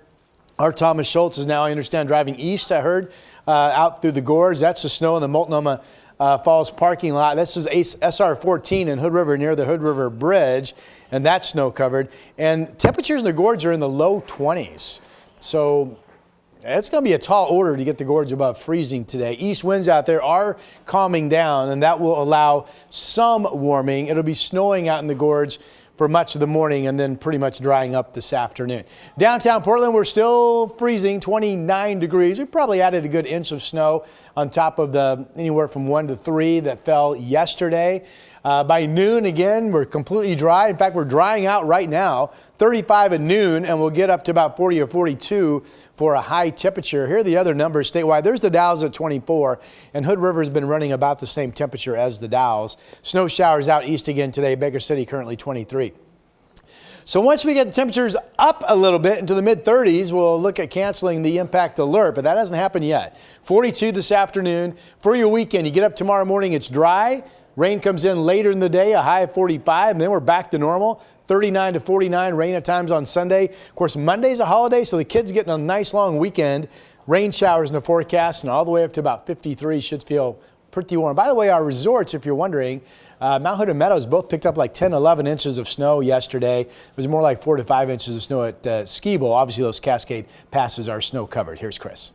Our Thomas Schultz is now, I understand, driving east, I heard, out through the Gorge. That's the snow in the Multnomah Falls parking lot. This is SR 14 in Hood River near the Hood River Bridge, and that's snow covered. And temperatures in the Gorge are in the low 20s. So it's going to be a tall order to get the Gorge above freezing today. East winds out there are calming down, and that will allow some warming. It'll be snowing out in the Gorge for much of the morning and then pretty much drying up this afternoon. Downtown Portland, we're still freezing, 29 degrees. We probably added a good inch of snow on top of the anywhere from 1 to 3 that fell yesterday. By noon, again, we're completely dry. In fact, we're drying out right now, 35 at noon, and we'll get up to about 40 or 42 for a high temperature. Here are the other numbers statewide. There's the Dalles at 24, and Hood River has been running about the same temperature as the Dalles. Snow showers out east again today. Baker City currently 23. So once we get the temperatures up a little bit into the mid-30s, we'll look at canceling the impact alert, but that hasn't happened yet. 42 this afternoon. For your weekend, you get up tomorrow morning, it's dry. Rain comes in later in the day, a high of 45, and then we're back to normal. 39 to 49, rain at times on Sunday. Of course, Monday's a holiday, so the kids getting a nice long weekend. Rain showers in the forecast, and all the way up to about 53 should feel pretty warm. By the way, our resorts, if you're wondering, Mount Hood and Meadows both picked up like 10, 11 inches of snow yesterday. It was more like 4 to 5 inches of snow at Ski Bowl. Obviously, those Cascade passes are snow covered. Here's Chris.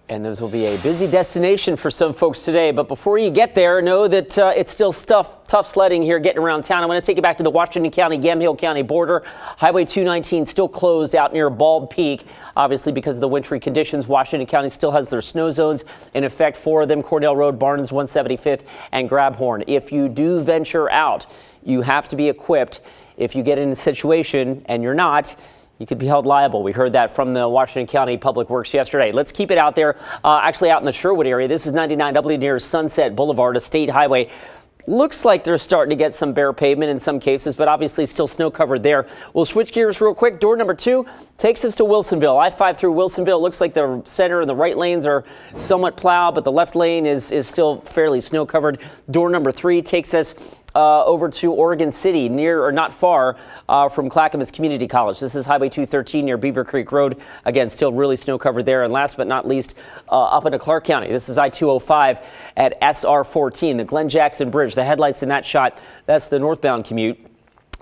And this will be a busy destination for some folks today. But before you get there, know that it's still tough sledding here getting around town. I'm going to take you back to the Washington County, Yamhill County border. Highway 219 still closed out near Bald Peak, obviously because of the wintry conditions. Washington County still has their snow zones in effect, 4 of them: Cornell Road, Barnes 175th, and Grabhorn. If you do venture out, you have to be equipped. If you get in a situation and you're not, you could be held liable. We heard that from the Washington County Public Works yesterday. Let's keep it out there, actually out in the Sherwood area. This is 99W near Sunset Boulevard, a state highway. Looks like they're starting to get some bare pavement in some cases, but obviously still snow covered there. We'll switch gears real quick. Door number 2 takes us to Wilsonville. I-5 through Wilsonville. Looks like the center and the right lanes are somewhat plowed, but the left lane is still fairly snow covered. Door number 3 takes us over to Oregon City, near or not far from Clackamus Community College. This is Highway 213 near Beaver Creek Road. Again, still really snow covered there. And last but not least, up into Clark County. This is I-205 at SR14, the Glen Jackson Bridge. The headlights in that shot, that's the northbound commute.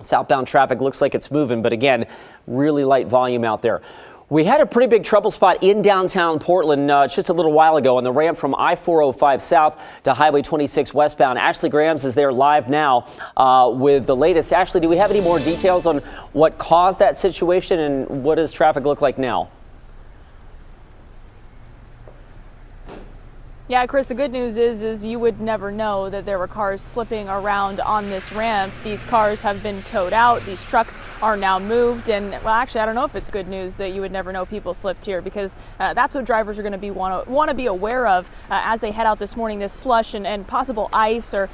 Southbound traffic looks like it's moving, but again, really light volume out there. We had a pretty big trouble spot in downtown Portland just a little while ago on the ramp from I-405 south to Highway 26 westbound. Ashley Grahams is there live now with the latest. Ashley, do we have any more details on what caused that situation and what does traffic look like now? Yeah, Chris, the good news is you would never know that there were cars slipping around on this ramp. These cars have been towed out. These trucks are now moved. And well, actually, I don't know if it's good news that you would never know people slipped here, because that's what drivers are going to be want to be aware of as they head out this morning, this slush and possible ice or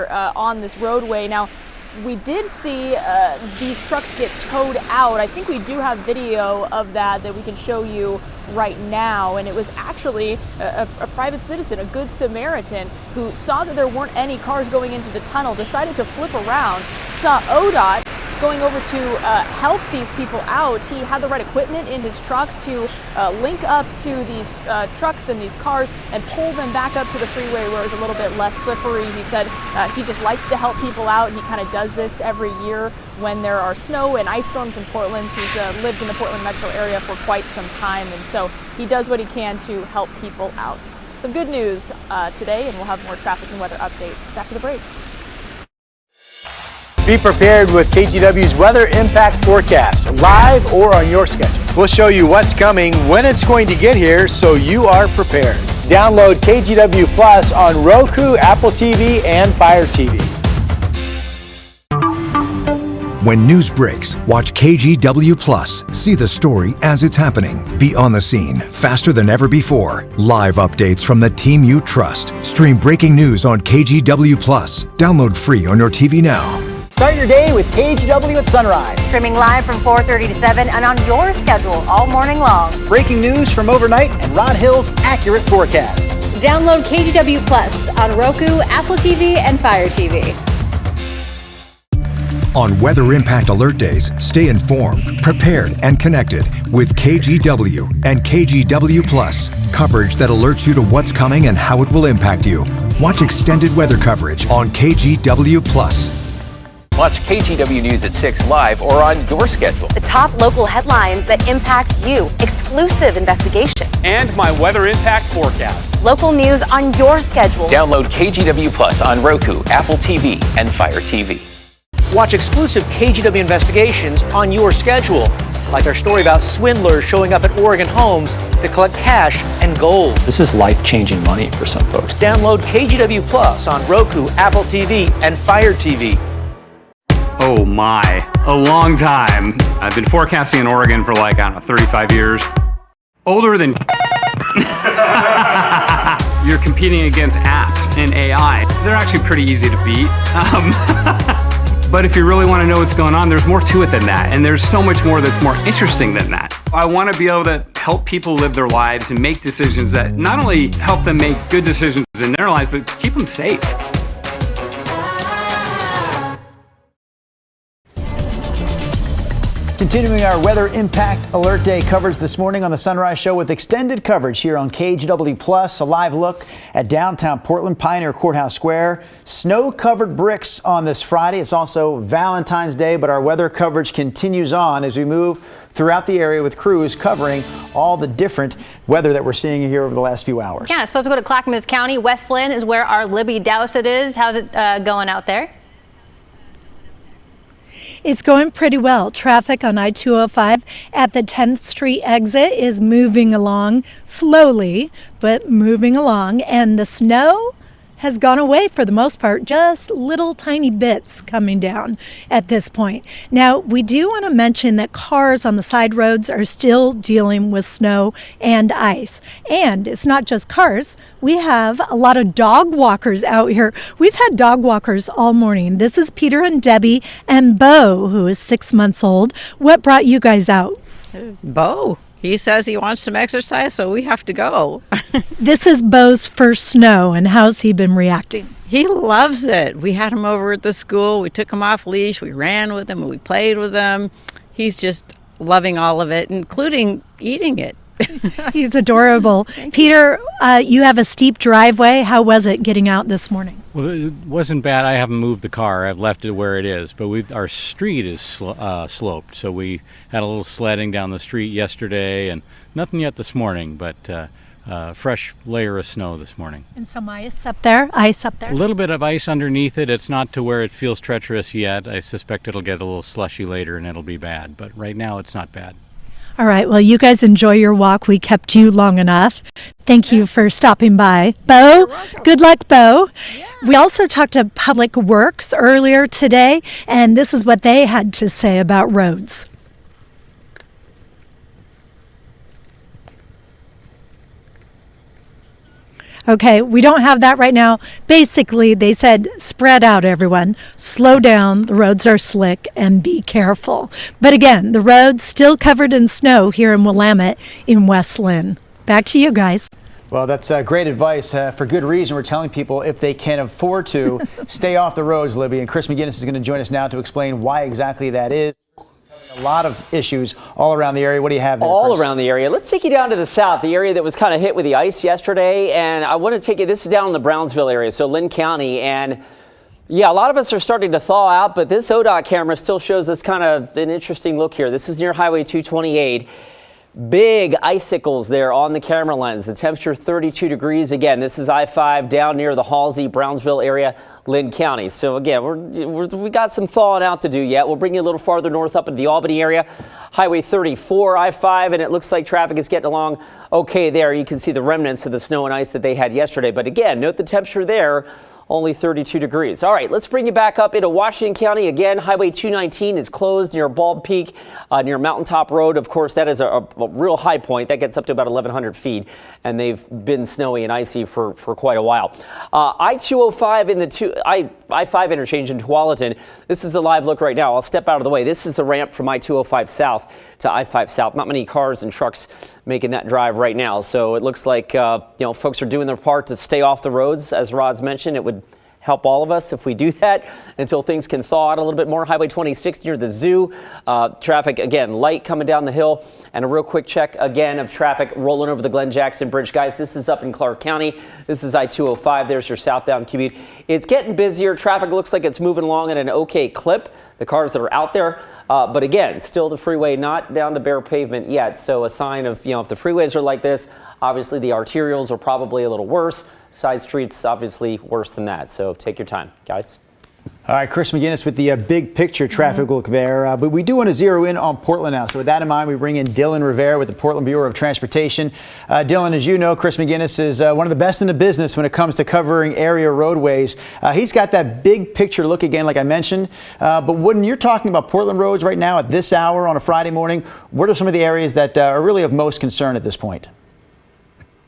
on this roadway. Now, we did see these trucks get towed out. I think we do have video of that we can show you right now, and it was actually a private citizen, a good Samaritan, who saw that there weren't any cars going into the tunnel, decided to flip around, saw ODOT going over to help these people out. He had the right equipment in his truck to link up to these trucks and these cars and pull them back up to the freeway where it was a little bit less slippery. He said he just likes to help people out. He kind of does this every year when there are snow and ice storms in Portland. He's lived in the Portland metro area for quite some time, and so he does what he can to help people out. Some good news today, and we'll have more traffic and weather updates after the break. Be prepared with KGW's weather impact forecast, live or on your schedule. We'll show you what's coming, when it's going to get here, so you are prepared. Download KGW Plus on Roku, Apple TV, and Fire TV. When news breaks, watch KGW Plus. See the story as it's happening. Be on the scene faster than ever before. Live updates from the team you trust. Stream breaking news on KGW Plus. Download free on your TV now. Start your day with KGW at sunrise. Streaming live from 4:30 to 7 and on your schedule all morning long. Breaking news from overnight and Rod Hill's accurate forecast. Download KGW Plus on Roku, Apple TV, and Fire TV. On Weather Impact Alert Days, stay informed, prepared, and connected with KGW and KGW Plus. Coverage that alerts you to what's coming and how it will impact you. Watch extended weather coverage on KGW Plus. Watch KGW News at 6 live or on your schedule. The top local headlines that impact you. Exclusive investigation. And my weather impact forecast. Local news on your schedule. Download KGW Plus on Roku, Apple TV, and Fire TV. Watch exclusive KGW investigations on your schedule, like our story about swindlers showing up at Oregon homes to collect cash and gold. This is life-changing money for some folks. Download KGW Plus on Roku, Apple TV, and Fire TV. Oh my, a long time. I've been forecasting in Oregon for like, I don't know, 35 years. Older than you're competing against apps and AI. They're actually pretty easy to beat. But if you really want to know what's going on, there's more to it than that. And there's so much more that's more interesting than that. I want to be able to help people live their lives and make decisions that not only help them make good decisions in their lives, but keep them safe. Continuing our weather impact alert day coverage this morning on the Sunrise Show with extended coverage here on KGW Plus. A live look at downtown Portland, Pioneer Courthouse Square. Snow-covered bricks on this Friday. It's also Valentine's Day, but our weather coverage continues on as we move throughout the area with crews covering all the different weather that we're seeing here over the last few hours. Yeah, so let's go to Clackamus County. Westlinn is where our Libby Dowsett is. How's it going out there? It's going pretty well. Traffic on I-205 at the 10th Street exit is moving along slowly, but moving along. And the snow has gone away for the most part, just little tiny bits coming down at this point. Now, we do want to mention that cars on the side roads are still dealing with snow and ice. And it's not just cars. We have a lot of dog walkers out here. We've had dog walkers all morning. This is Peter and Debbie and Bo, who is 6 months old. What brought you guys out? Bo. He says he wants some exercise, so we have to go. This is Bo's first snow, and how's he been reacting? He loves it. We had him over at the school. We took him off leash. We ran with him. We played with him. He's just loving all of it, including eating it. He's adorable. Peter, you have a steep driveway. How was it getting out this morning? Well, it wasn't bad. I haven't moved the car. I've left it where it is. But our street is sloped, so we had a little sledding down the street yesterday, and nothing yet this morning, but fresh layer of snow this morning. And some ice up there? Ice up there? A little bit of ice underneath it. It's not to where it feels treacherous yet. I suspect it'll get a little slushy later, and it'll be bad. But right now, it's not bad. All right. Well, you guys enjoy your walk. We kept you long enough. Thank you for stopping by. Bo, good luck, Bo. Yeah. We also talked to Public Works earlier today, and this is what they had to say about roads. Okay, we don't have that right now. Basically, they said, spread out, everyone. Slow down. The roads are slick, and be careful. But again, the road's still covered in snow here in Willamette in Westlinn. Back to you guys. Well, that's great advice. For good reason, we're telling people if they can afford to, stay off the roads, Libby. And Chris McGinnis is going to join us now to explain why exactly that is. A lot of issues all around the area. What do you have there, all Chris? Around the area. Let's take you down to the south, the area that was kind of hit with the ice yesterday. And I want to take you, this is down in the Brownsville area, so Linn County. And yeah, a lot of us are starting to thaw out, but this ODOT camera still shows us kind of an interesting look here. This is near Highway 228. Big icicles there on the camera lens. The temperature 32 degrees. Again, this is I-5 down near the Halsey, Brownsville area, Linn County. So again, we got some thawing out to do yet. We'll bring you a little farther north up into the Albany area. Highway 34, I-5, and it looks like traffic is getting along okay there. You can see the remnants of the snow and ice that they had yesterday. But again, note the temperature there. Only 32 degrees. All right, let's bring you back up into Washington County. Again, Highway 219 is closed near Bald Peak, near Mountaintop Road. Of course, that is a real high point. That gets up to about 1,100 feet, and they've been snowy and icy for quite a while. I-205 in the I-5 interchange in Tualatin. This is the live look right now. I'll step out of the way. This is the ramp from I-205 south to I-5 south. Not many cars and trucks making that drive right now. So it looks like folks are doing their part to stay off the roads. As Rod's mentioned, it would help all of us if we do that until things can thaw out a little bit more. Highway 26 near the zoo. Traffic, again, light coming down the hill. And a real quick check, again, of traffic rolling over the Glenn Jackson Bridge. Guys, this is up in Clark County. This is I-205. There's your southbound commute. It's getting busier. Traffic looks like it's moving along at an okay clip. The cars that are out there. But again, still the freeway not down to bare pavement yet. So a sign of, if the freeways are like this, obviously the arterials are probably a little worse. Side streets, obviously worse than that. So take your time, guys. All right, Chris McGinnis with the big picture traffic look there. But we do want to zero in on Portland now. So with that in mind, we bring in Dylan Rivera with the Portland Bureau of Transportation. Dylan, as you know, Chris McGinnis is one of the best in the business when it comes to covering area roadways. He's got that big picture look again, like I mentioned. But when you're talking about Portland roads right now at this hour on a Friday morning, what are some of the areas that are really of most concern at this point?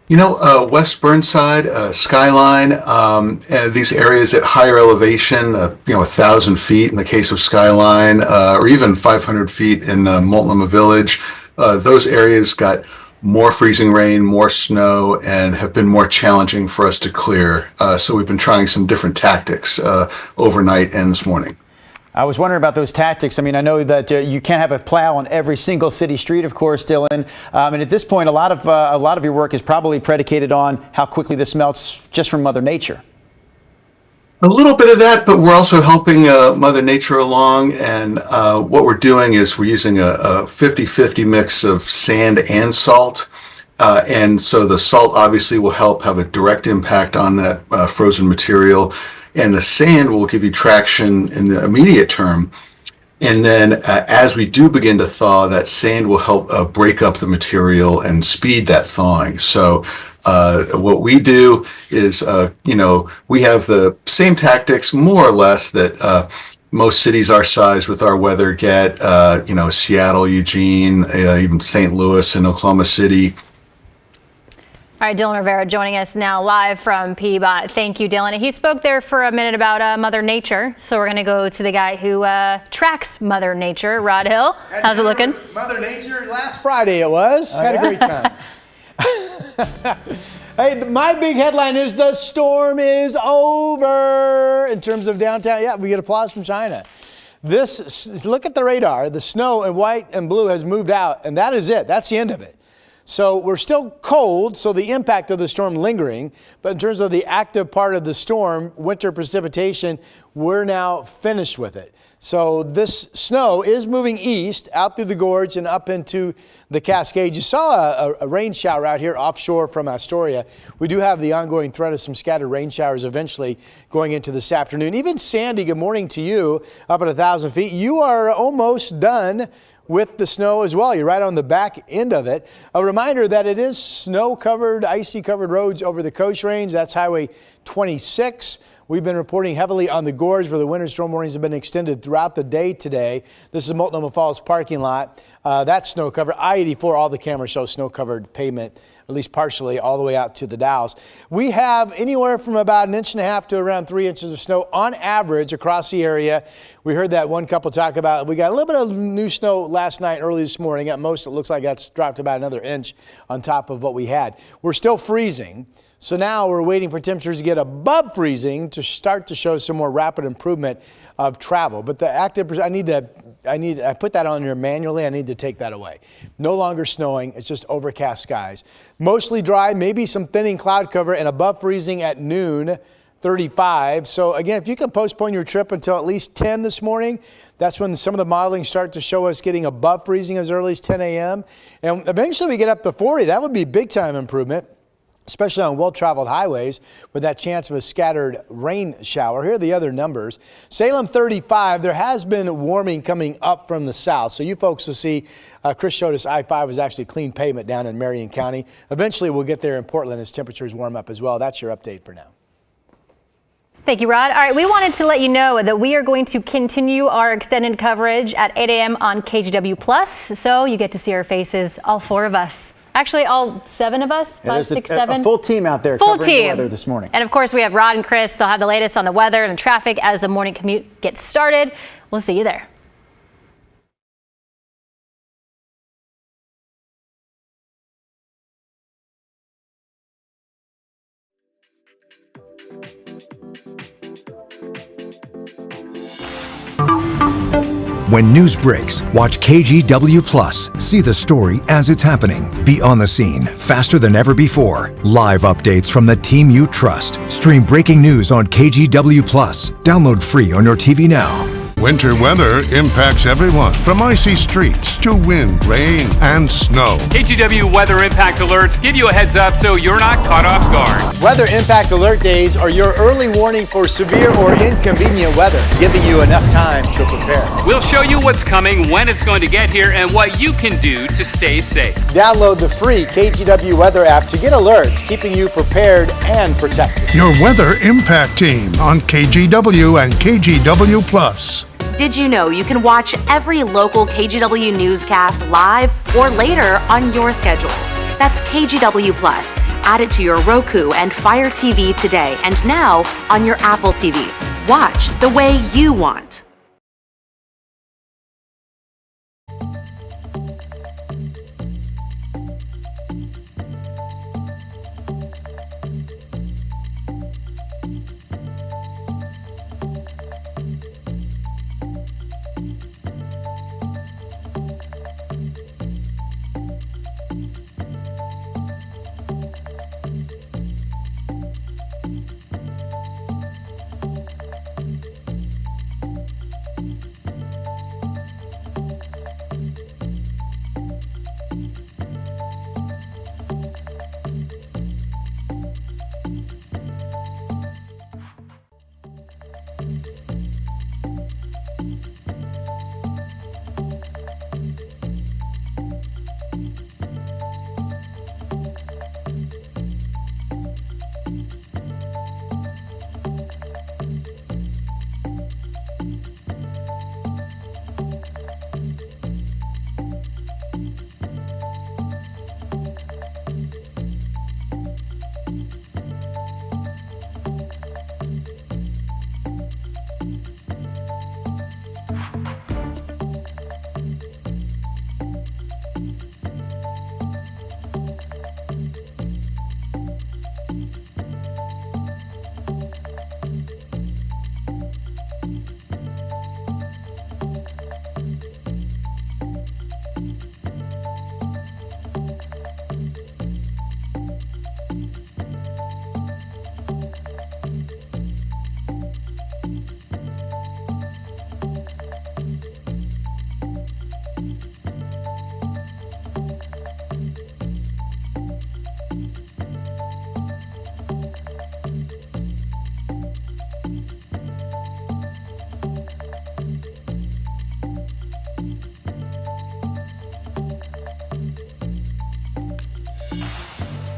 West Burnside, Skyline, these areas at higher elevation, 1,000 feet in the case of Skyline, or even 500 feet in Multnomah Village. Those areas got more freezing rain, more snow, and have been more challenging for us to clear. So we've been trying some different tactics overnight and this morning. I was wondering about those tactics. I mean, I know that you can't have a plow on every single city street, of course, Dylan. And at this point, a lot of your work is probably predicated on how quickly this melts just from Mother Nature. A little bit of that, but we're also helping Mother Nature along. And what we're doing is we're using a 50-50 mix of sand and salt. And so the salt obviously will help have a direct impact on that frozen material. And the sand will give you traction in the immediate term. And then as we do begin to thaw, that sand will help break up the material and speed that thawing. So what we do is, we have the same tactics, more or less, that most cities our size with our weather get, Seattle, Eugene, even St. Louis and Oklahoma City. All right, Dylan Rivera joining us now live from PBOT. Thank you, Dylan. He spoke there for a minute about Mother Nature. So we're going to go to the guy who tracks Mother Nature, Rod Hill. How's it looking? Mother Nature, last Friday it was. Had a great time. Hey, my big headline is the storm is over in terms of downtown. Yeah, we get applause from China. Look at the radar. The snow in white and blue has moved out, and that is it. That's the end of it. So we're still cold, so the impact of the storm lingering. But in terms of the active part of the storm, winter precipitation, we're now finished with it. So this snow is moving east out through the gorge and up into the Cascades. You saw a rain shower out here offshore from Astoria. We do have the ongoing threat of some scattered rain showers eventually going into this afternoon. Even Sandy, good morning to you up at 1,000 feet. You are almost done with the snow as well. You're right on the back end of it. A reminder that it is snow-covered, icy-covered roads over the Coast Range. That's Highway 26. We've been reporting heavily on the Gorge where the winter storm warnings have been extended throughout the day today. This is Multnomah Falls parking lot. That's snow covered. I-84, all the cameras show snow covered pavement, at least partially, all the way out to the Dalles. We have anywhere from about 1.5 inches to around 3 inches of snow on average across the area. We heard that one couple talk about, we got a little bit of new snow last night, early this morning. At most, it looks like that's dropped about another inch on top of what we had. We're still freezing. So now we're waiting for temperatures to get above freezing to start to show some more rapid improvement of travel. But the active, I put that on here manually. I need to take that away. No longer snowing. It's just overcast skies. Mostly dry, maybe some thinning cloud cover and above freezing at noon, 35. So again, if you can postpone your trip until at least 10 this morning, that's when some of the modeling start to show us getting above freezing as early as 10 a.m. And eventually we get up to 40. That would be big time improvement, especially on well-traveled highways with that chance of a scattered rain shower. Here are the other numbers. Salem 35, there has been warming coming up from the south. So you folks will see, Chris showed us I-5 was actually clean pavement down in Marion County. Eventually we'll get there in Portland as temperatures warm up as well. That's your update for now. Thank you, Rod. All right, we wanted to let you know that we are going to continue our extended coverage at 8 a.m. on KGW+. So you get to see our faces, all 4 of us. Actually, all 7 of us, 5, 6, 7. A full team out there covering the weather this morning. And of course, we have Rod and Chris. They'll have the latest on the weather and traffic as the morning commute gets started. We'll see you there. When news breaks, watch KGW Plus. See the story as it's happening. Be on the scene faster than ever before. Live updates from the team you trust. Stream breaking news on KGW Plus. Download free on your TV now. Winter weather impacts everyone, from icy streets to wind, rain, and snow. KGW weather impact alerts give you a heads up so you're not caught off guard. Weather impact alert days are your early warning for severe or inconvenient weather, giving you enough time to prepare. We'll show you what's coming, when it's going to get here, and what you can do to stay safe. Download the free KGW weather app to get alerts, keeping you prepared and protected. Your weather impact team on KGW and KGW Plus. Did you know you can watch every local KGW newscast live or later on your schedule? That's KGW Plus. Add it to your Roku and Fire TV today and now on your Apple TV. Watch the way you want.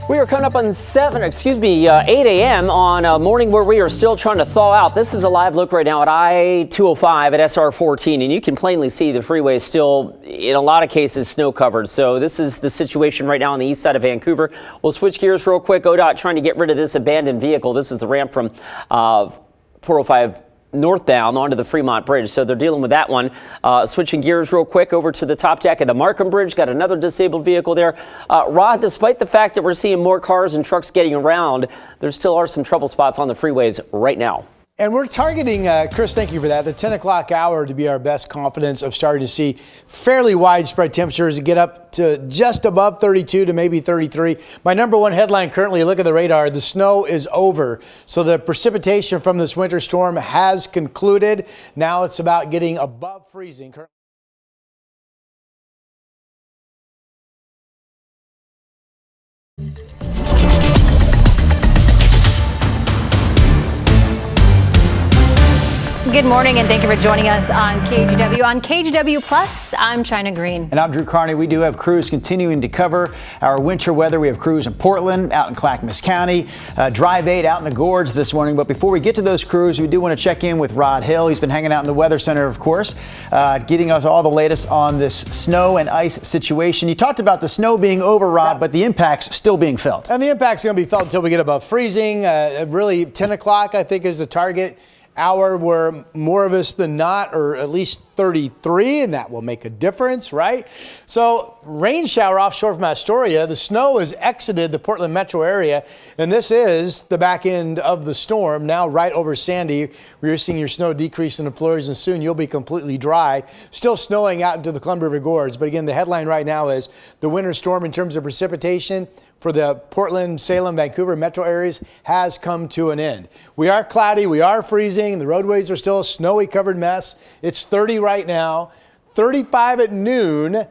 We are coming up on 8 a.m. on a morning where we are still trying to thaw out. This is a live look right now at I-205 at SR 14, and you can plainly see the freeway is still, in a lot of cases, snow covered. So this is the situation right now on the east side of Vancouver. We'll switch gears real quick. ODOT trying to get rid of this abandoned vehicle. This is the ramp from 405 northbound onto the Fremont Bridge. So they're dealing with that one. Switching gears real quick over to the top deck of the Markham Bridge. Got another disabled vehicle there. Rod, despite the fact that we're seeing more cars and trucks getting around, there still are some trouble spots on the freeways right now. And we're targeting, Chris, thank you for that, the 10 o'clock hour to be our best confidence of starting to see fairly widespread temperatures that get up to just above 32 to maybe 33. My number one headline currently, look at the radar, the snow is over. So the precipitation from this winter storm has concluded. Now it's about getting above freezing. Good morning and thank you for joining us on KGW. On KGW Plus, I'm China Green. And I'm Drew Carney. We do have crews continuing to cover our winter weather. We have crews in Portland, out in Clackamus County, Drive 8 out in the Gorge this morning. But before we get to those crews, we do want to check in with Rod Hill. He's been hanging out in the Weather Center, of course, getting us all the latest on this snow and ice situation. You talked about the snow being over, Rod, but the impact's still being felt. And the impact's going to be felt until we get above freezing. Really, 10 o'clock, I think, is the target hour where more of us than not, or at least 33, and that will make a difference, right? So rain shower offshore from Astoria. The snow has exited the Portland metro area, and this is the back end of the storm. Now right over Sandy, where you're seeing your snow decrease in the flurries, and soon you'll be completely dry. Still snowing out into the Columbia River Gorge, but again, the headline right now is the winter storm in terms of precipitation for the Portland, Salem, Vancouver metro areas has come to an end. We are cloudy, we are freezing, the roadways are still a snowy covered mess. It's 30 right now, 35 at noon,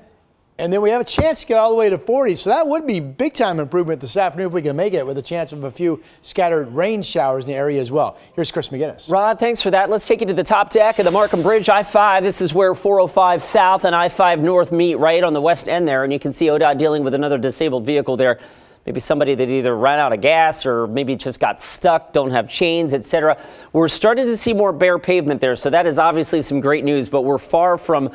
and then we have a chance to get all the way to 40. So that would be big time improvement this afternoon if we can make it, with a chance of a few scattered rain showers in the area as well. Here's Chris McGinnis. Rod, thanks for that. Let's take you to the top deck of the Markham Bridge, I-5. This is where 405 South and I-5 North meet, right on the west end there. And you can see ODOT dealing with another disabled vehicle there. Maybe somebody that either ran out of gas or maybe just got stuck, don't have chains, etc. We're starting to see more bare pavement there, so that is obviously some great news, but we're far from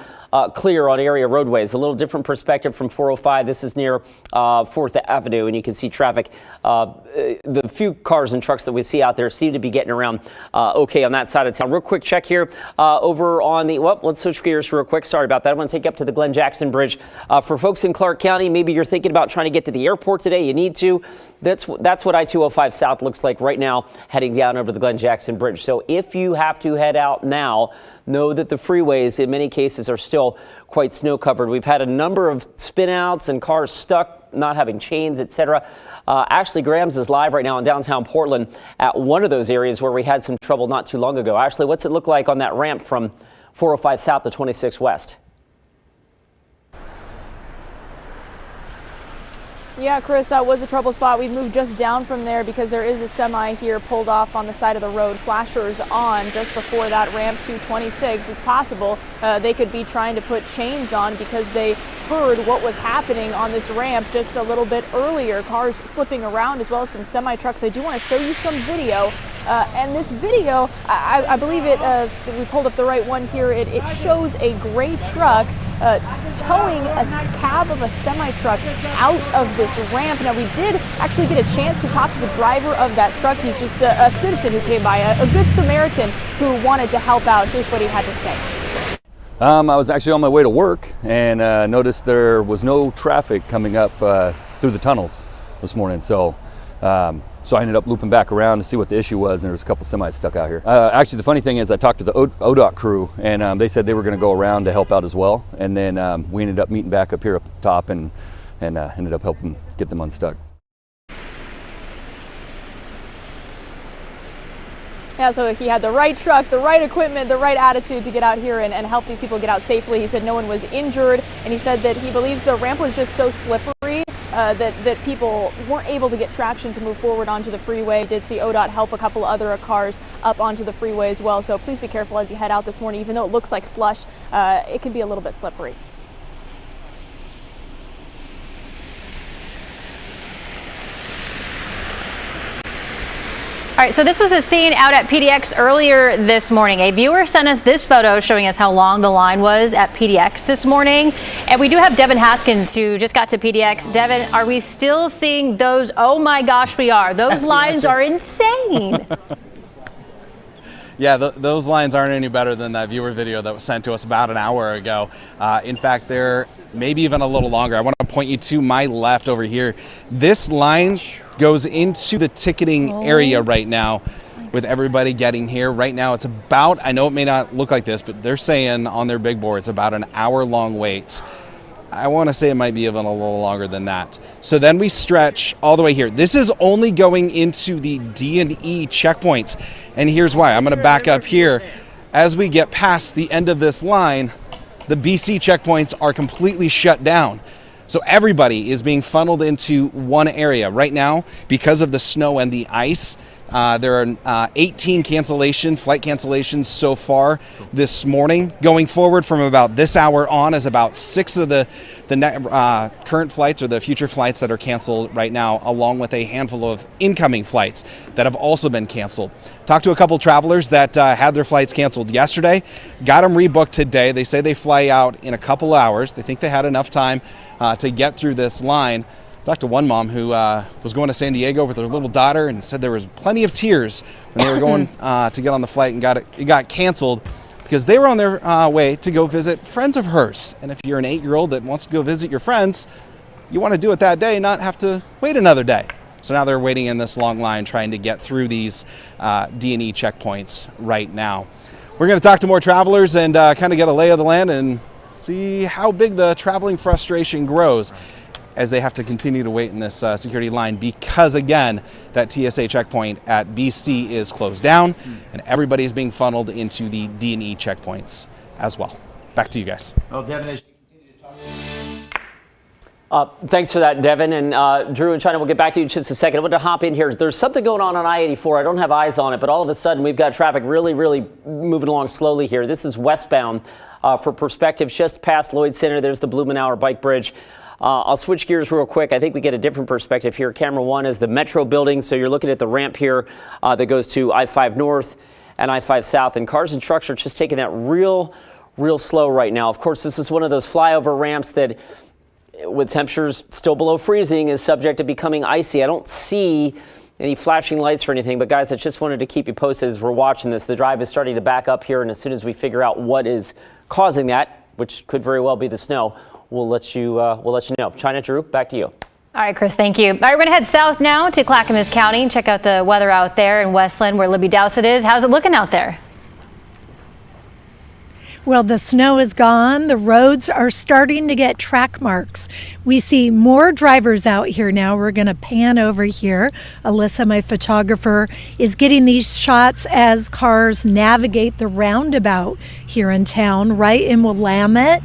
clear on area roadways. A little different perspective from 405. This is near 4th Avenue, and you can see traffic. The few cars and trucks that we see out there seem to be getting around okay on that side of town. Real quick check here over on the, well, let's switch gears real quick. Sorry about that. I want to take you up to the Glenn Jackson Bridge. For folks in Clark County, maybe you're thinking about trying to get to the airport today. You need need to. That's what I-205 South looks like right now, heading down over the Glen Jackson Bridge. So if you have to head out now, know that the freeways in many cases are still quite snow covered. We've had a number of spin outs and cars stuck, not having chains, etc. Ashley Grams is live right now in downtown Portland at one of those areas where we had some trouble not too long ago. Ashley, what's it look like on that ramp from 405 South to 26 West? Yeah, Chris, that was a trouble spot. We've moved just down from there because there is a semi here pulled off on the side of the road. Flashers on just before that ramp to 26. It's possible they could be trying to put chains on because they heard what was happening on this ramp just a little bit earlier. Cars slipping around as well as some semi trucks. I do want to show you some video. And this video, I believe we pulled up the right one here. It shows a gray truck towing a cab of a semi-truck out of this ramp. Now, we did actually get a chance to talk to the driver of that truck. He's just a citizen who came by, a good Samaritan who wanted to help out. Here's what he had to say. I was actually on my way to work and noticed there was no traffic coming up through the tunnels this morning. So I ended up looping back around to see what the issue was, and there was a couple semis stuck out here. Actually, the funny thing is I talked to the ODOT crew, and they said they were going to go around to help out as well. And then we ended up meeting back up here up at the top and ended up helping get them unstuck. Yeah, so he had the right truck, the right equipment, the right attitude to get out here and help these people get out safely. He said no one was injured, and he said that he believes the ramp was just so slippery that people weren't able to get traction to move forward onto the freeway. Did see ODOT help a couple other cars up onto the freeway as well. So please be careful as you head out this morning. Even though it looks like slush, it can be a little bit slippery. All right, so this was a scene out at PDX earlier this morning. A viewer sent us this photo showing us how long the line was at PDX this morning. And we do have Devin Haskins, who just got to PDX. Devin, are we still seeing those? Oh my gosh, we are. Those lines are insane. Yeah, those lines aren't any better than that viewer video that was sent to us about an hour ago. In fact, they're maybe even a little longer. I want to point you to my left over here. This line goes into the ticketing area right now with everybody getting here. Right now it's about, I know it may not look like this, but they're saying on their big board it's about an hour-long wait. I want to say it might be even a little longer than that. So then we stretch all the way here. This is only going into the D&E checkpoints. And here's why. I'm going to back up here. As we get past the end of this line, the BC checkpoints are completely shut down. So everybody is being funneled into one area. Right now, because of the snow and the ice, there are 18 flight cancellations so far this morning. Going forward from about this hour on is about 6 of the current flights or the future flights that are canceled right now, along with a handful of incoming flights that have also been canceled. Talked to a couple travelers that had their flights canceled yesterday, got them rebooked today. They say they fly out in a couple hours. They think they had enough time to get through this line. Talked to one mom who was going to San Diego with her little daughter and said there was plenty of tears when they were going to get on the flight and it got canceled because they were on their way to go visit friends of hers. And if you're an 8-year-old that wants to go visit your friends, you want to do it that day, not have to wait another day. So now they're waiting in this long line trying to get through these D&E checkpoints right now. We're going to talk to more travelers and kind of get a lay of the land and see how big the traveling frustration grows as they have to continue to wait in this security line because, again, that TSA checkpoint at BC is closed down and everybody is being funneled into the D&E checkpoints as well. Back to you guys. Well, Devin, as you continue to talk. Thanks for that, Devin. And Drew and China, we'll get back to you in just a second. I want to hop in here. There's something going on I-84. I don't have eyes on it, but all of a sudden we've got traffic really moving along slowly here. This is westbound. For perspective, just past Lloyd Center, there's the Blumenauer Bike Bridge. I'll switch gears real quick. I think we get a different perspective here. Camera 1 is the Metro building. So you're looking at the ramp here that goes to I-5 North and I-5 South. And cars and trucks are just taking that real slow right now. Of course, this is one of those flyover ramps that, with temperatures still below freezing, is subject to becoming icy. I don't see any flashing lights or anything, but guys, I just wanted to keep you posted as we're watching this. The drive is starting to back up here, and as soon as we figure out what is causing that, which could very well be the snow, we'll let you know. China, Drew, back to you. All right, Chris, thank you. All right, we're going to head south now to Clackamus County and check out the weather out there in Westlinn, where Libby Dowsett is. How's it looking out there? Well, the snow is gone. The roads are starting to get track marks. We see more drivers out here now. We're going to pan over here. Alyssa, my photographer, is getting these shots as cars navigate the roundabout here in town, right in Willamette,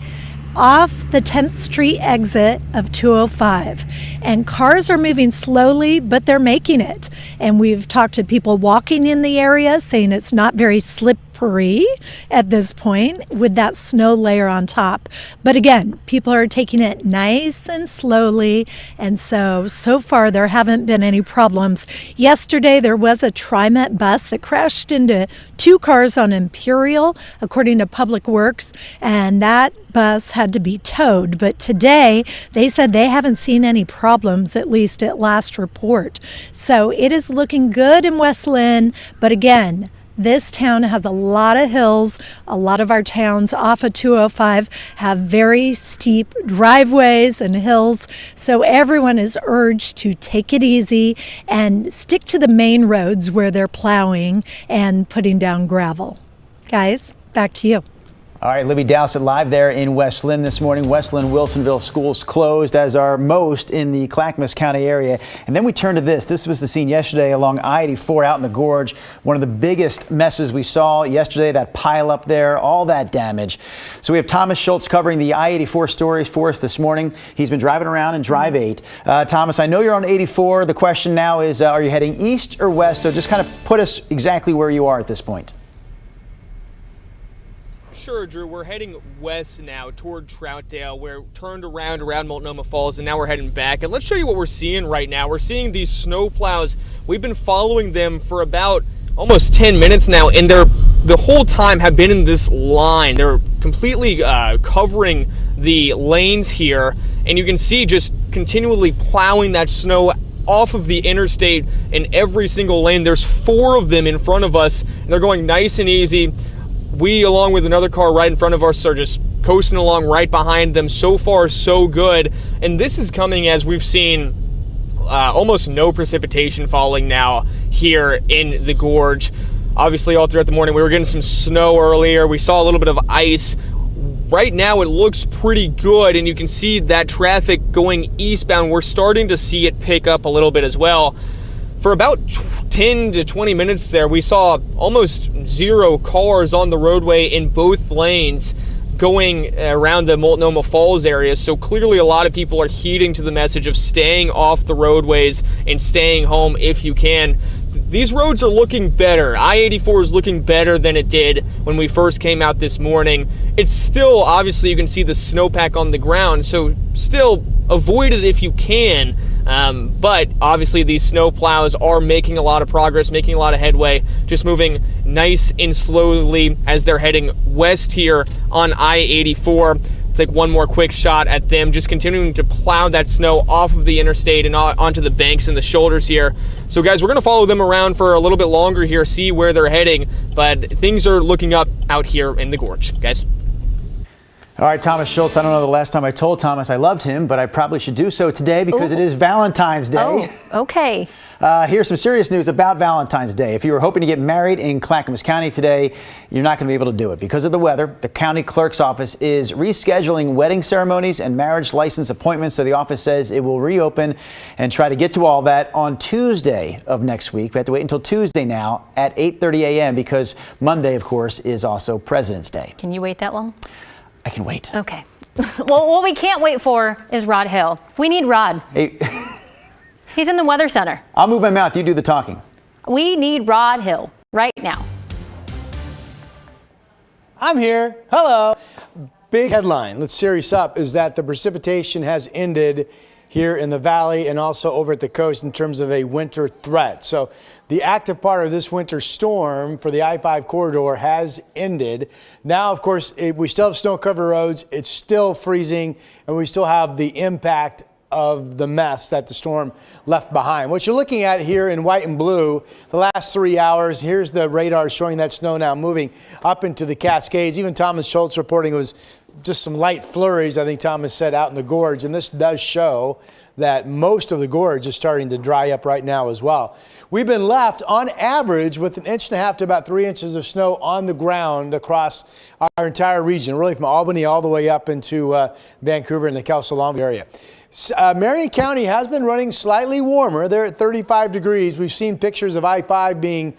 off the 10th Street exit of 205. And cars are moving slowly, but they're making it. And we've talked to people walking in the area saying it's not very slippery at this point with that snow layer on top. But again, people are taking it nice and slowly. And so far there haven't been any problems. Yesterday, there was a TriMet bus that crashed into 2 cars on Imperial, according to Public Works, and that bus had to be towed. But today, they said they haven't seen any problems, at least at last report. So it is looking good in Westlinn, but again, this town has a lot of hills. A lot of our towns off of 205 have very steep driveways and hills. So everyone is urged to take it easy and stick to the main roads where they're plowing and putting down gravel. Guys, back to you. All right, Libby Dowsett live there in Westlinn this morning. Westlinn, Wilsonville schools closed, as are most in the Clackamus County area. And then we turn to this. This was the scene yesterday along I-84 out in the Gorge. One of the biggest messes we saw yesterday, that pile up there, all that damage. So we have Thomas Schultz covering the I-84 stories for us this morning. He's been driving around in Drive 8. Thomas, I know you're on 84. The question now is, are you heading east or west? So just kind of put us exactly where you are at this point. Sure, Drew. We're heading west now toward Troutdale. We're turned around Multnomah Falls, and now we're heading back. And let's show you what we're seeing right now. We're seeing these snow plows. We've been following them for about almost 10 minutes now, and they're the whole time have been in this line. They're completely covering the lanes here, and you can see just continually plowing that snow off of the interstate in every single lane. There's 4 of them in front of us, and they're going nice and easy. We, along with another car right in front of us, are just coasting along right behind them. So far, so good. And this is coming as we've seen almost no precipitation falling now here in the Gorge. Obviously, all throughout the morning, we were getting some snow earlier. We saw a little bit of ice. Right now, it looks pretty good, and you can see that traffic going eastbound. We're starting to see it pick up a little bit as well. For about 10 to 20 minutes there, we saw almost 0 cars on the roadway in both lanes going around the Multnomah Falls area. So clearly a lot of people are heeding to the message of staying off the roadways and staying home if you can. These roads are looking better. I-84 is looking better than it did when we first came out this morning. It's still, obviously, you can see the snowpack on the ground, so still avoid it if you can. But obviously these snow plows are making a lot of progress, making a lot of headway, just moving nice and slowly as they're heading west here on I-84. Take one more quick shot at them, just continuing to plow that snow off of the interstate and onto the banks and the shoulders here. So guys, we're gonna follow them around for a little bit longer here, see where they're heading, but things are looking up out here in the Gorge, guys. All right, Thomas Schultz, I don't know the last time I told Thomas I loved him, but I probably should do so today because it is Valentine's Day. Oh, okay. Here's some serious news about Valentine's Day. If you were hoping to get married in Clackamus County today, you're not going to be able to do it. Because of the weather, the county clerk's office is rescheduling wedding ceremonies and marriage license appointments. So the office says it will reopen and try to get to all that on Tuesday of next week. We have to wait until Tuesday now at 8:30 a.m. because Monday, of course, is also President's Day. Can you wait that long? I can wait. Okay. Well, what we can't wait for is Rod Hill. We need Rod. Hey. He's in the Weather Center. I'll move my mouth. You do the talking. We need Rod Hill right now. I'm here. Hello. Big headline, let's serious up, is that the precipitation has ended here in the valley and also over at the coast in terms of a winter threat. So the active part of this winter storm for the I-5 corridor has ended. Now, of course, we still have snow-covered roads. It's still freezing, and we still have the impact of the mess that the storm left behind. What you're looking at here in white and blue, the last 3 hours, here's the radar showing that snow now moving up into the Cascades. Even Thomas Schultz reporting it was just some light flurries, I think Thomas said, out in the gorge. And this does show that most of the gorge is starting to dry up right now as well. We've been left on average with 1.5 inches to about 3 inches of snow on the ground across our entire region, really from Albany all the way up into Vancouver and the Kelso-Longview area. Marion County has been running slightly warmer. They're at 35 degrees. We've seen pictures of I-5 being,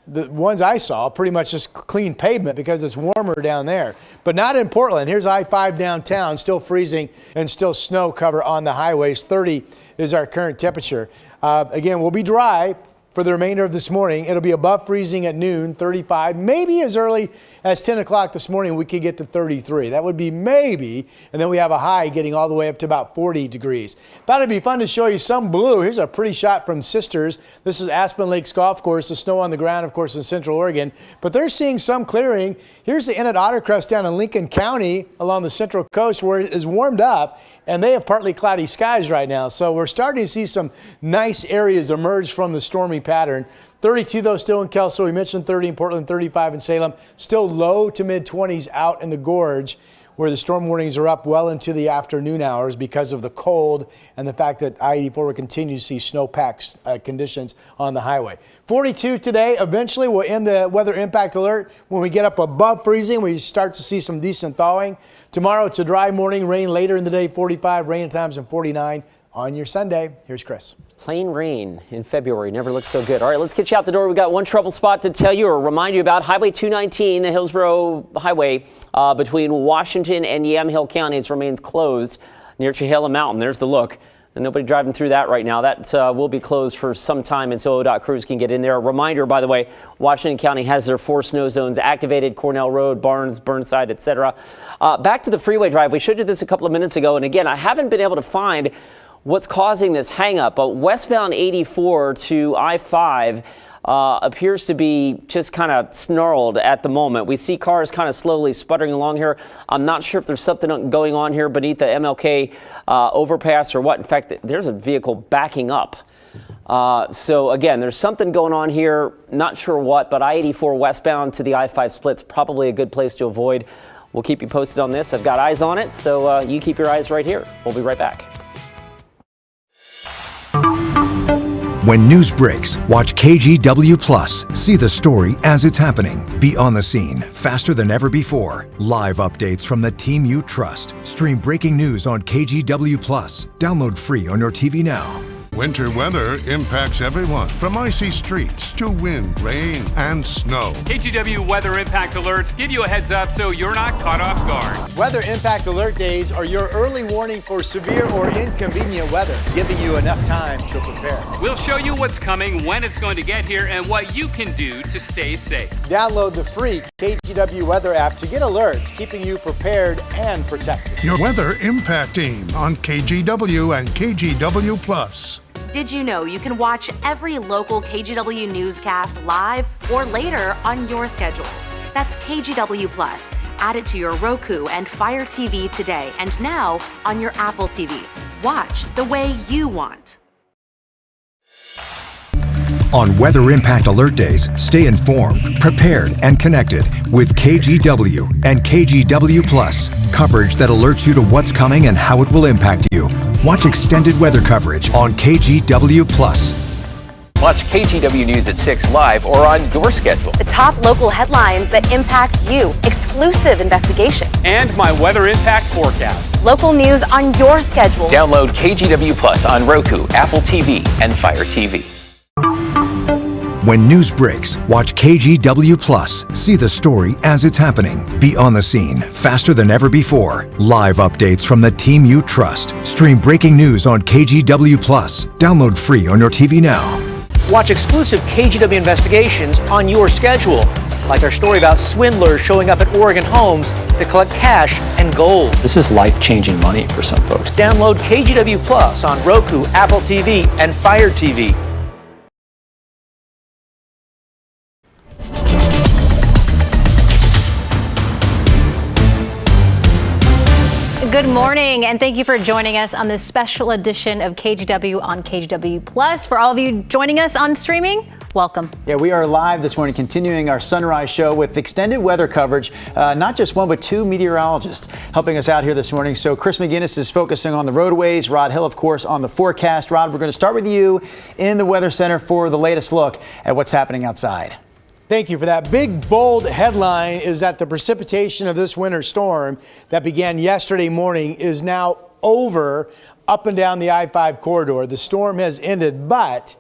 the ones I saw, pretty much just clean pavement because it's warmer down there. But not in Portland. Here's I-5 downtown, still freezing and still snow cover on the highways. 30 is our current temperature. Again, we'll be dry for the remainder of this morning. It'll be above freezing at noon, 35. Maybe as early as 10 o'clock this morning, we could get to 33. That would be maybe. And then we have a high getting all the way up to about 40 degrees. Thought it'd be fun to show you some blue. Here's a pretty shot from Sisters. This is Aspen Lakes Golf Course. The snow on the ground, of course, in Central Oregon. But they're seeing some clearing. Here's the Inn at Ottercrest down in Lincoln County along the Central Coast where it is warmed up. And they have partly cloudy skies right now. So we're starting to see some nice areas emerge from the stormy pattern. 32, though, still in Kelso. We mentioned 30 in Portland, 35 in Salem. Still low to mid-20s out in the Gorge, where the storm warnings are up well into the afternoon hours because of the cold and the fact that I-84 will continue to see snowpack conditions on the highway. 42 today. Eventually, we'll end the weather impact alert. When we get up above freezing, we start to see some decent thawing. Tomorrow, it's a dry morning, rain later in the day, 45, rain times in 49 on your Sunday. Here's Chris. Plain rain in February never looks so good. All right, let's get you out the door. We've got one trouble spot to tell you or remind you about. Highway 219, the Hillsborough Highway between Washington and Yamhill counties remains closed near Chehalem Mountain. There's the look. And nobody driving through that right now. That will be closed for some time until ODOT crews can get in there. A reminder, by the way, Washington County has their 4 snow zones activated: Cornell Road, Barnes, Burnside, etc. Back to the freeway drive. We showed you this a couple of minutes ago. And again, I haven't been able to find what's causing this hang up. But westbound 84 to I-5 appears to be just kind of snarled at the moment. We see cars kind of slowly sputtering along here. I'm not sure if there's something going on here beneath the MLK overpass or what. In fact, there's a vehicle backing up. So again, there's something going on here. Not sure what, but I-84 westbound to the I-5 split's probably a good place to avoid. We'll keep you posted on this. I've got eyes on it, so you keep your eyes right here. We'll be right back. When news breaks, watch KGW Plus. See the story as it's happening. Be on the scene faster than ever before. Live updates from the team you trust. Stream breaking news on KGW Plus. Download free on your TV now. Winter weather impacts everyone, from icy streets to wind, rain, and snow. KGW weather impact alerts give you a heads up so you're not caught off guard. Weather impact alert days are your early warning for severe or inconvenient weather, giving you enough time to prepare. We'll show you what's coming, when it's going to get here, and what you can do to stay safe. Download the free KGW weather app to get alerts, keeping you prepared and protected. Your weather impact team on KGW and KGW Plus. Did you know you can watch every local KGW newscast live or later on your schedule? That's KGW Plus. Add it to your Roku and Fire TV today and now on your Apple TV. Watch the way you want. On Weather Impact Alert Days, stay informed, prepared, and connected with KGW and KGW Plus. Coverage that alerts you to what's coming and how it will impact you. Watch extended weather coverage on KGW Plus. Watch KGW News at 6 live or on your schedule. The top local headlines that impact you. Exclusive investigation. And my weather impact forecast. Local news on your schedule. Download KGW Plus on Roku, Apple TV, and Fire TV. When news breaks, watch KGW Plus. See the story as it's happening. Be on the scene faster than ever before. Live updates from the team you trust. Stream breaking news on KGW Plus. Download free on your TV now. Watch exclusive KGW investigations on your schedule, like our story about swindlers showing up at Oregon homes to collect cash and gold. This is life-changing money for some folks. Download KGW Plus on Roku, Apple TV, and Fire TV. Good morning, and thank you for joining us on this special edition of KGW on KGW Plus. For all of you joining us on streaming, welcome. Yeah, we are live this morning, continuing our sunrise show with extended weather coverage. Not just one, but two meteorologists helping us out here this morning. So Chris McGinnis is focusing on the roadways. Rod Hill, of course, on the forecast. Rod, we're going to start with you in the Weather Center for the latest look at what's happening outside. Thank you for that. Big, bold headline is that the precipitation of this winter storm that began yesterday morning is now over up and down the I-5 corridor. The storm has ended, but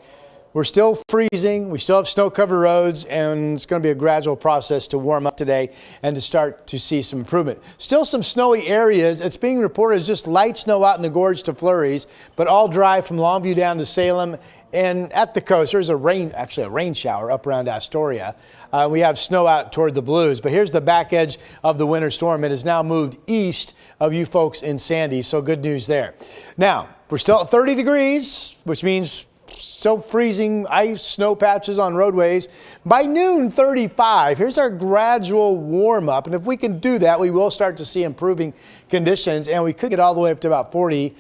we're still freezing. We still have snow-covered roads, and it's going to be a gradual process to warm up today and to start to see some improvement. Still some snowy areas. It's being reported as just light snow out in the Gorge to flurries, but all dry from Longview down to Salem. And at the coast, there's a rain shower up around Astoria. We have snow out toward the Blues, but here's the back edge of the winter storm. It has now moved east of you folks in Sandy, so good news there. Now, we're still at 30 degrees, which means still freezing ice, snow patches on roadways. By noon, 35. Here's our gradual warm up. And if we can do that, we will start to see improving conditions, and we could get all the way up to about 40.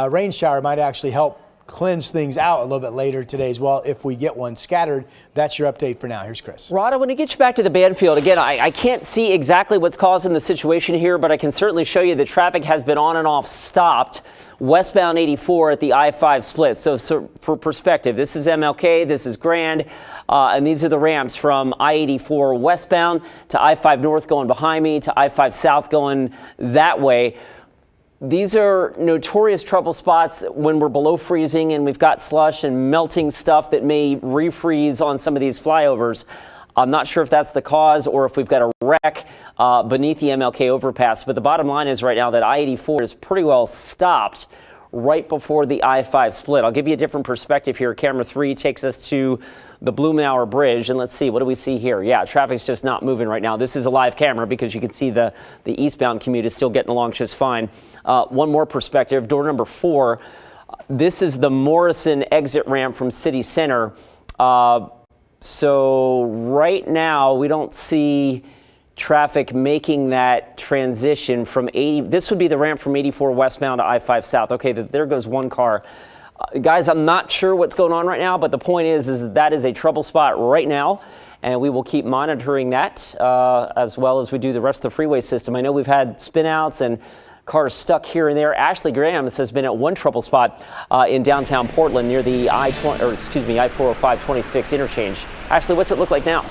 Rain shower might actually help cleanse things out a little bit later today as well if we get one scattered. That's your update for now. Here's Chris. Rod, I want to get you back to the Banfield. Again, I can't see exactly what's causing the situation here, but I can certainly show you the traffic has been on and off stopped westbound 84 at the I-5 split. So for perspective, this is MLK, this is Grand, and these are the ramps from I-84 westbound to I-5 north going behind me to I-5 south going that way. These are notorious trouble spots when we're below freezing and we've got slush and melting stuff that may refreeze on some of these flyovers. I'm not sure if that's the cause or if we've got a wreck beneath the MLK overpass. But the bottom line is right now that I-84 is pretty well stopped right before the I-5 split. I'll give you a different perspective here. Camera 3 takes us to the Blumenauer Bridge, and let's see, what do we see here? Yeah, traffic's just not moving right now. This is a live camera because you can see the eastbound commute is still getting along just fine. One more perspective, door number 4. This is the Morrison exit ramp from City Center. So right now we don't see traffic making that transition from 80. This would be the ramp from 84 westbound to I-5 south. Okay, there goes one car. Guys, I'm not sure what's going on right now, but the point is that is a trouble spot right now, and we will keep monitoring that as well as we do the rest of the freeway system. I know we've had spinouts and cars stuck here and there. Ashley Grahams has been at one trouble spot in downtown Portland near the I-405-26 interchange. Ashley, what's it look like now?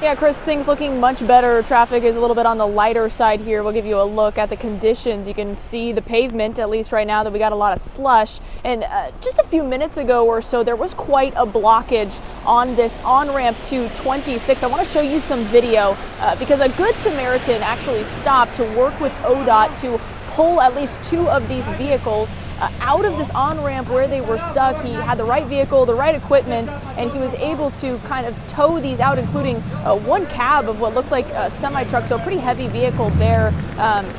Yeah, Chris, things looking much better. Traffic is a little bit on the lighter side here. We'll give you a look at the conditions. You can see the pavement, at least right now, that we got a lot of slush. And just a few minutes ago or so, there was quite a blockage on this on-ramp to 26. I want to show you some video because a Good Samaritan actually stopped to work with ODOT to pull at least 2 of these vehicles out of this on-ramp where they were stuck. He had the right vehicle, the right equipment, and he was able to kind of tow these out, including one cab of what looked like a semi-truck, so a pretty heavy vehicle there.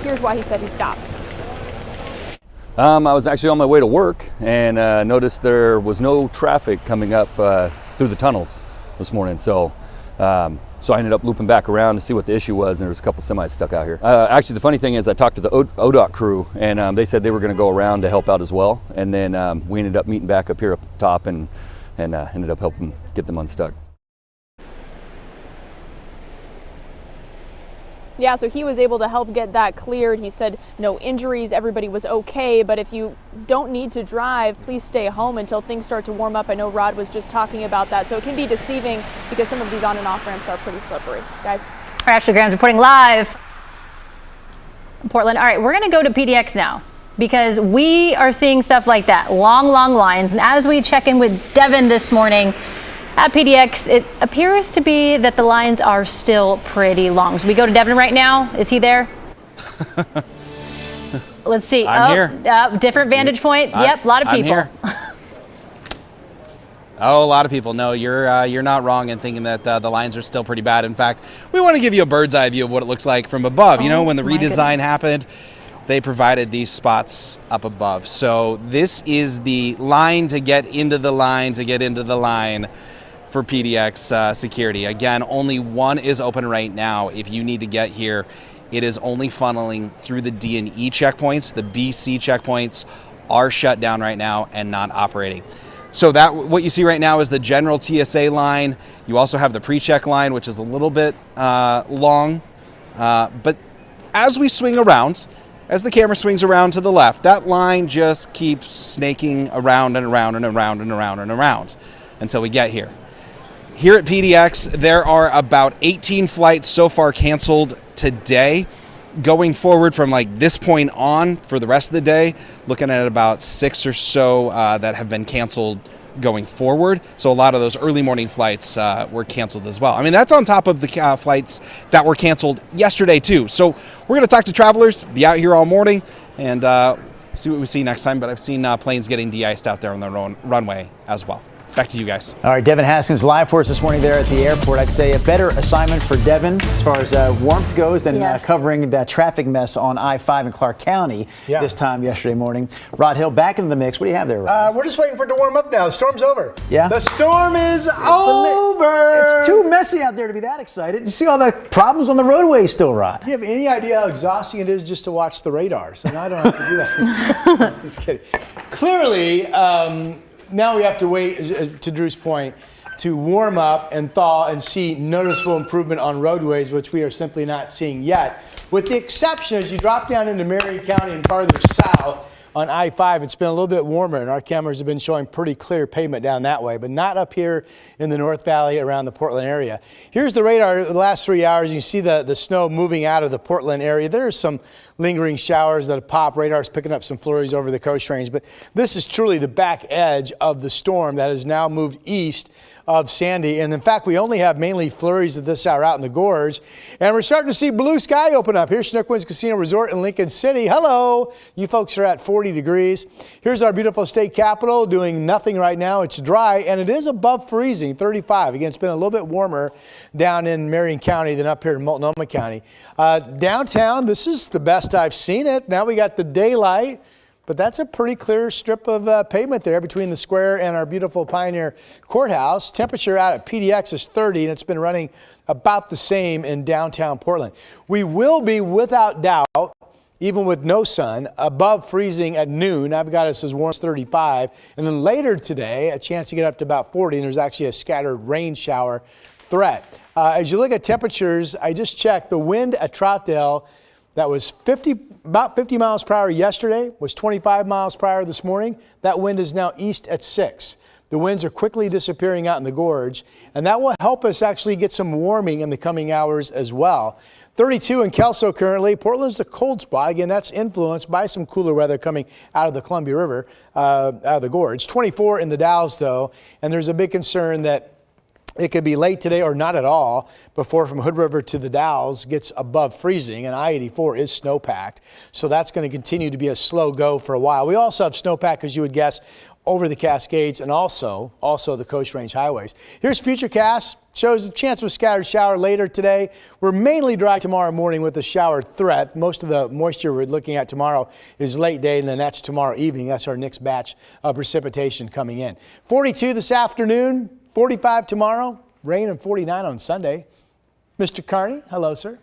Here's why he said he stopped. I was actually on my way to work and noticed there was no traffic coming up through the tunnels this morning. So I ended up looping back around to see what the issue was, and there was a couple semis stuck out here. Actually, the funny thing is I talked to the ODOT crew, and they said they were going to go around to help out as well. And then we ended up meeting back up here up at the top and ended up helping get them unstuck. Yeah, so he was able to help get that cleared. He said no injuries, everybody was okay, but if you don't need to drive, please stay home until things start to warm up. I know Rod was just talking about that, so it can be deceiving because some of these on and off ramps are pretty slippery. Guys. Ashley Grahams reporting live in Portland. All right, we're going to go to PDX now because we are seeing stuff like that, long lines. And as we check in with Devin this morning, at PDX, it appears to be that the lines are still pretty long. So we go to Devin right now. Is he there? Let's see. I'm here. Different vantage point. Yep, a lot of people. I'm here. Oh, a lot of people. No, you're not wrong in thinking that the lines are still pretty bad. In fact, we want to give you a bird's eye view of what it looks like from above. You know, when the redesign happened, they provided these spots up above. So this is the line to get into the line for PDX security. Again, only one is open right now. If you need to get here, it is only funneling through the D and E checkpoints. The BC checkpoints are shut down right now and not operating. So that what you see right now is the general TSA line. You also have the pre-check line, which is a little bit long. But as we swing around, as the camera swings around to the left, that line just keeps snaking around and around and around and around and around until we get here. Here at PDX, there are about 18 flights so far canceled today. Going forward from like this point on for the rest of the day, looking at about 6 or so that have been canceled going forward. So a lot of those early morning flights were canceled as well. I mean, that's on top of the flights that were canceled yesterday too. So we're going to talk to travelers, be out here all morning, and see what we see next time. But I've seen planes getting de-iced out there on the runway as well. Back to you guys. All right, Devin Haskins live for us this morning there at the airport. I'd say a better assignment for Devin as far as warmth goes than covering that traffic mess on I-5 in Clark County this time yesterday morning. Rod Hill back into the mix. What do you have there, Rod? We're just waiting for it to warm up now. The storm's over. Yeah? The storm is over. It's too messy out there to be that excited. You see all the problems on the roadway still, Rod. Do you have any idea how exhausting it is just to watch the radars? And I don't have to do that. Just kidding. Clearly, now we have to wait, to Drew's point, to warm up and thaw and see noticeable improvement on roadways, which we are simply not seeing yet. With the exception, as you drop down into Marion County and farther south on I-5, it's been a little bit warmer, and our cameras have been showing pretty clear pavement down that way, but not up here in the North Valley around the Portland area. Here's the radar the last 3 hours. You see the snow moving out of the Portland area. There's some lingering showers that have popped. Radar's picking up some flurries over the coast range, but this is truly the back edge of the storm that has now moved east of Sandy. And in fact, we only have mainly flurries at this hour out in the Gorge. And we're starting to see blue sky open up. Here's Chinook Winds Casino Resort in Lincoln City. Hello. You folks are at 40 degrees. Here's our beautiful state capitol doing nothing right now. It's dry and it is above freezing, 35. Again, it's been a little bit warmer down in Marion County than up here in Multnomah County. Downtown, this is the best I've seen it. Now we got the daylight. But that's a pretty clear strip of pavement there between the square and our beautiful Pioneer Courthouse. Temperature out at PDX is 30, and it's been running about the same in downtown Portland. We will be, without doubt, even with no sun, above freezing at noon. I've got us as warm as 35. And then later today, a chance to get up to about 40, and there's actually a scattered rain shower threat. As you look at temperatures, I just checked the wind at Troutdale. That was about 50 miles per hour yesterday, was 25 miles per hour this morning. That wind is now east at 6. The winds are quickly disappearing out in the Gorge, and that will help us actually get some warming in the coming hours as well. 32 in Kelso currently. Portland's the cold spot. Again, that's influenced by some cooler weather coming out of the Columbia River, out of the Gorge. 24 in the Dalles, though, and there's a big concern that it could be late today or not at all before from Hood River to the Dalles gets above freezing, and I-84 is snowpacked. So that's going to continue to be a slow go for a while. We also have snowpack, as you would guess, over the Cascades and also the Coast Range highways. Here's Futurecast. Shows a chance of a scattered shower later today. We're mainly dry tomorrow morning with a shower threat. Most of the moisture we're looking at tomorrow is late day, and then that's tomorrow evening. That's our next batch of precipitation coming in. 42 this afternoon. 45 tomorrow, rain, and 49 on Sunday. Mr. Carney, hello, sir.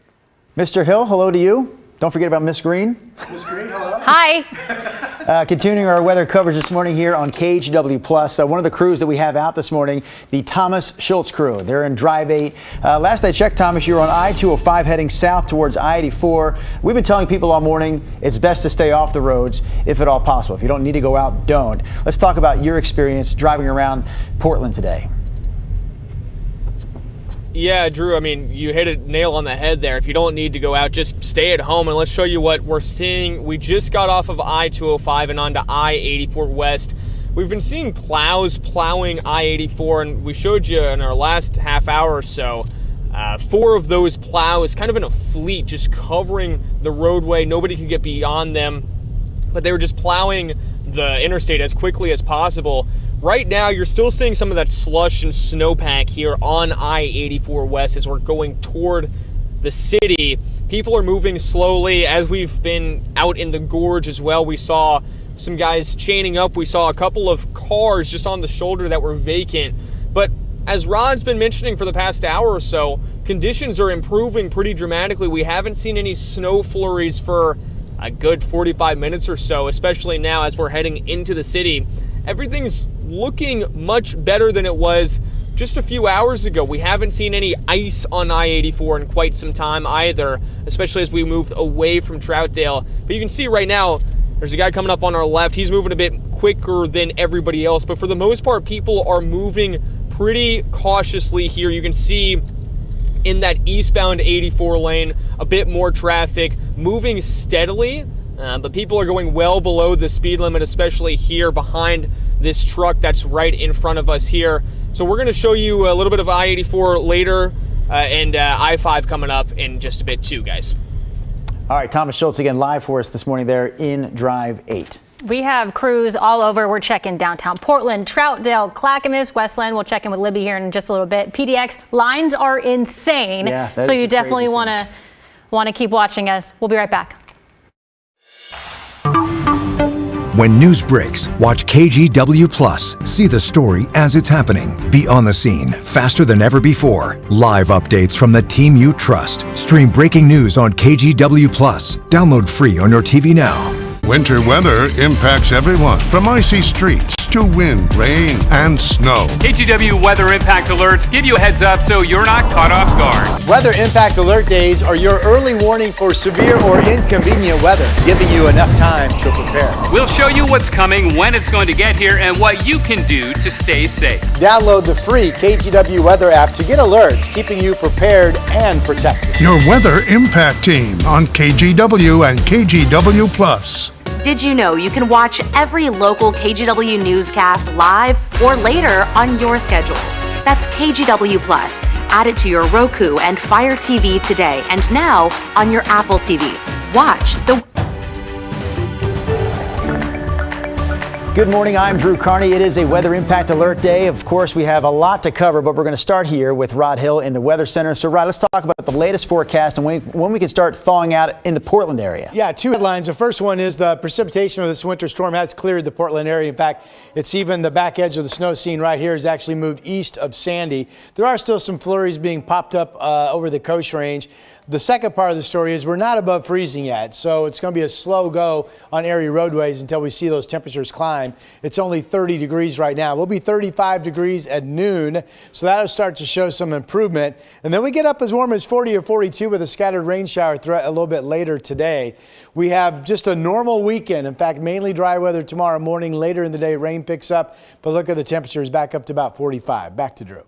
Mr. Hill, hello to you. Don't forget about Miss Green. Miss Green, hello. Hi. Continuing our weather coverage this morning here on KGW Plus. One of the crews that we have out this morning, the Thomas Schultz crew. They're in Drive 8. Last I checked, Thomas, you were on I-205 heading south towards I-84. We've been telling people all morning it's best to stay off the roads if at all possible. If you don't need to go out, don't. Let's talk about your experience driving around Portland today. Yeah, Drew, I mean, you hit a nail on the head there. If you don't need to go out, just stay at home, and let's show you what we're seeing. We just got off of I-205 and onto I-84 West. We've been seeing plows plowing I-84, and we showed you in our last half hour or so, 4 of those plows kind of in a fleet just covering the roadway. Nobody could get beyond them, but they were just plowing the interstate as quickly as possible. Right now, you're still seeing some of that slush and snowpack here on I-84 West as we're going toward the city. People are moving slowly. As we've been out in the Gorge as well, we saw some guys chaining up. We saw a couple of cars just on the shoulder that were vacant. But as Rod's been mentioning for the past hour or so, conditions are improving pretty dramatically. We haven't seen any snow flurries for a good 45 minutes or so, especially now as we're heading into the city. Everything's looking much better than it was just a few hours ago. We haven't seen any ice on I-84 in quite some time either, especially as we moved away from Troutdale. But you can see right now, there's a guy coming up on our left. He's moving a bit quicker than everybody else, but for the most part, people are moving pretty cautiously here. You can see in that eastbound 84 lane, a bit more traffic moving steadily, but people are going well below the speed limit, especially here behind this truck that's right in front of us here. So we're going to show you a little bit of I-84 later and I-5 coming up in just a bit too, guys. All right, Thomas Schultz again live for us this morning there in Drive 8. We have crews all over. We're checking downtown Portland, Troutdale, Clackamus, Westlinn. We'll check in with Libby here in just a little bit. PDX lines are insane. Yeah, so you definitely want to keep watching us. We'll be right back. When news breaks, watch KGW Plus. See the story as it's happening. Be on the scene faster than ever before. Live updates from the team you trust. Stream breaking news on KGW Plus. Download free on your TV now. Winter weather impacts everyone, from icy streets to wind, rain, and snow. KGW weather impact alerts give you a heads up so you're not caught off guard. Weather impact alert days are your early warning for severe or inconvenient weather, giving you enough time to prepare. We'll show you what's coming, when it's going to get here, and what you can do to stay safe. Download the free KGW weather app to get alerts, keeping you prepared and protected. Your weather impact team on KGW and KGW Plus. Did you know you can watch every local KGW newscast live or later on your schedule? That's KGW Plus. Add it to your Roku and Fire TV today and now on your Apple TV. Watch the... Good morning, I'm Drew Carney. It is a weather impact alert day. Of course, we have a lot to cover, but we're going to start here with Rod Hill in the Weather Center. So, Rod, let's talk about the latest forecast and when we can start thawing out in the Portland area. Yeah, two headlines. The first one is the precipitation of this winter storm has cleared the Portland area. In fact, it's even the back edge of the snow scene right here has actually moved east of Sandy. There are still some flurries being popped up over the Coast Range. The second part of the story is we're not above freezing yet, so it's going to be a slow go on area roadways until we see those temperatures climb. It's only 30 degrees right now. We'll be 35 degrees at noon, so that'll start to show some improvement. And then we get up as warm as 40 or 42 with a scattered rain shower threat a little bit later today. We have just a normal weekend. In fact, mainly dry weather tomorrow morning. Later in the day, rain picks up, but look at the temperatures back up to about 45. Back to Drew.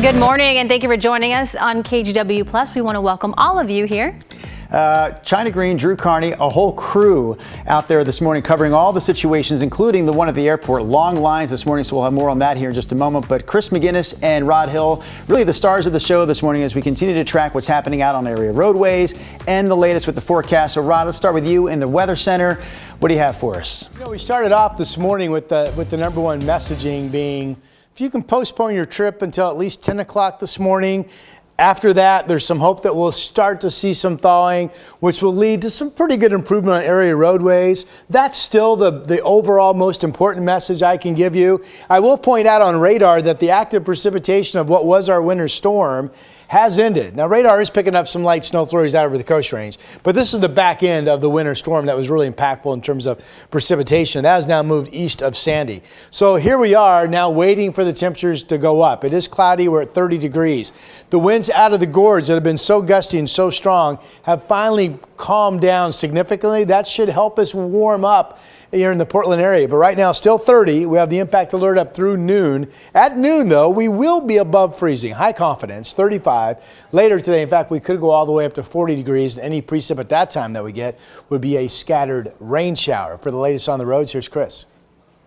Good morning, and thank you for joining us on KGW Plus. We want to welcome all of you here. China Green, Drew Carney, a whole crew out there this morning covering all the situations, including the one at the airport. Long lines this morning, so we'll have more on that here in just a moment. But Chris McGinnis and Rod Hill, really the stars of the show this morning as we continue to track what's happening out on area roadways and the latest with the forecast. So Rod, let's start with you in the Weather Center. What do you have for us? We started off this morning with the number one messaging being, if you can postpone your trip until at least 10 o'clock this morning. After that, there's some hope that we'll start to see some thawing, which will lead to some pretty good improvement on area roadways. That's still the overall most important message I can give you. I will point out on radar that the active precipitation of what was our winter storm has ended. Now, radar is picking up some light snow flurries out over the Coast Range, but this is the back end of the winter storm that was really impactful in terms of precipitation. That has now moved east of Sandy. So here we are now waiting for the temperatures to go up. It is cloudy. We're at 30 degrees. The winds out of the gorge that have been so gusty and so strong have finally calmed down significantly. That should help us warm up here in the Portland area. But right now, still 30. We have the impact alert up through noon. At noon, though, we will be above freezing. High confidence, 35. Later today, in fact, we could go all the way up to 40 degrees. Any precip at that time that we get would be a scattered rain shower. For the latest on the roads, here's Chris.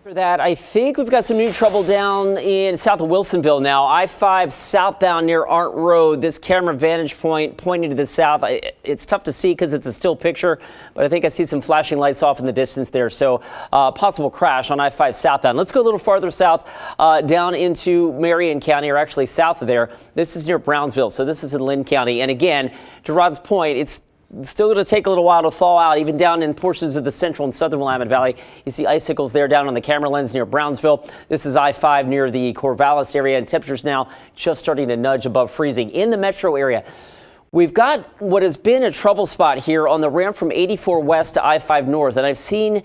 For that, I think we've got some new trouble down in south of Wilsonville now. I-5 southbound near Arndt Road. This camera vantage point pointing to the south. It's tough to see because it's a still picture, but I think I see some flashing lights off in the distance there. So possible crash on I-5 southbound. Let's go a little farther south down into Marion County, or actually south of there. This is near Brownsville, so this is in Lynn County. And again, to Rod's point, it's still going to take a little while to thaw out, even down in portions of the central and southern Willamette Valley. You see icicles there down on the camera lens near Brownsville. This is I-5 near the Corvallis area, and temperatures now just starting to nudge above freezing. In the metro area, we've got what has been a trouble spot here on the ramp from 84 west to I-5 north, and I've seen,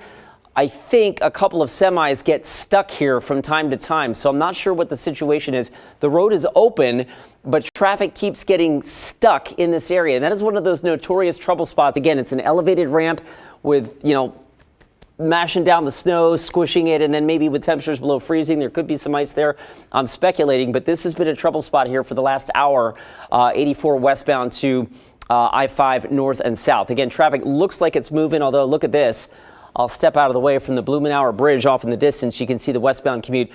I think, a couple of semis get stuck here from time to time, so I'm not sure what the situation is. The road is open, but traffic keeps getting stuck in this area. And that is one of those notorious trouble spots. Again, it's an elevated ramp with, mashing down the snow, squishing it, and then maybe with temperatures below freezing, there could be some ice there. I'm speculating, but this has been a trouble spot here for the last hour, 84 westbound to I-5 north and south. Again, traffic looks like it's moving, although look at this. I'll step out of the way from the Blumenauer Bridge off in the distance. You can see the westbound commute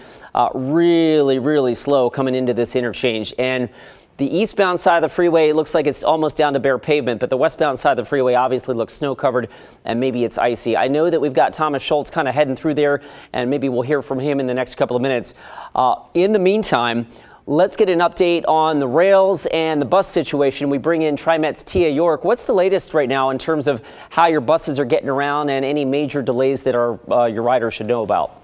really, really slow coming into this interchange. And the eastbound side of the freeway, it looks like it's almost down to bare pavement, but the westbound side of the freeway obviously looks snow covered and maybe it's icy. I know that we've got Thomas Schultz kind of heading through there, and maybe we'll hear from him in the next couple of minutes. In the meantime, let's get an update on the rails and the bus situation. We bring in TriMet's Tia York. What's the latest right now in terms of how your buses are getting around and any major delays that your riders should know about?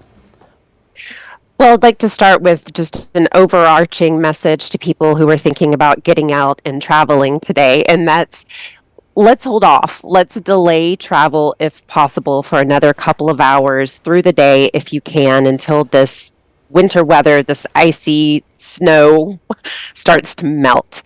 Well, I'd like to start with just an overarching message to people who are thinking about getting out and traveling today, and that's let's hold off. Let's delay travel if possible for another couple of hours through the day if you can, until this winter weather, this icy snow starts to melt.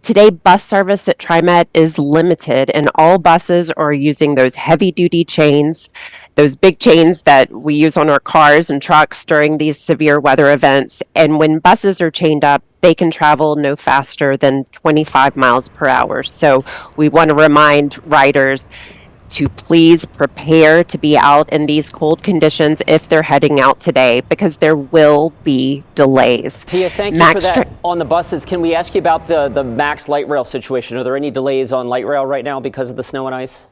Today, bus service at TriMet is limited, and all buses are using those heavy-duty chains, those big chains that we use on our cars and trucks during these severe weather events. And when buses are chained up, they can travel no faster than 25 miles per hour. So we want to remind riders to please prepare to be out in these cold conditions if they're heading out today, because there will be delays. Tia, thank you for that. On the buses, can we ask you about the MAX light rail situation? Are there any delays on light rail right now because of the snow and ice?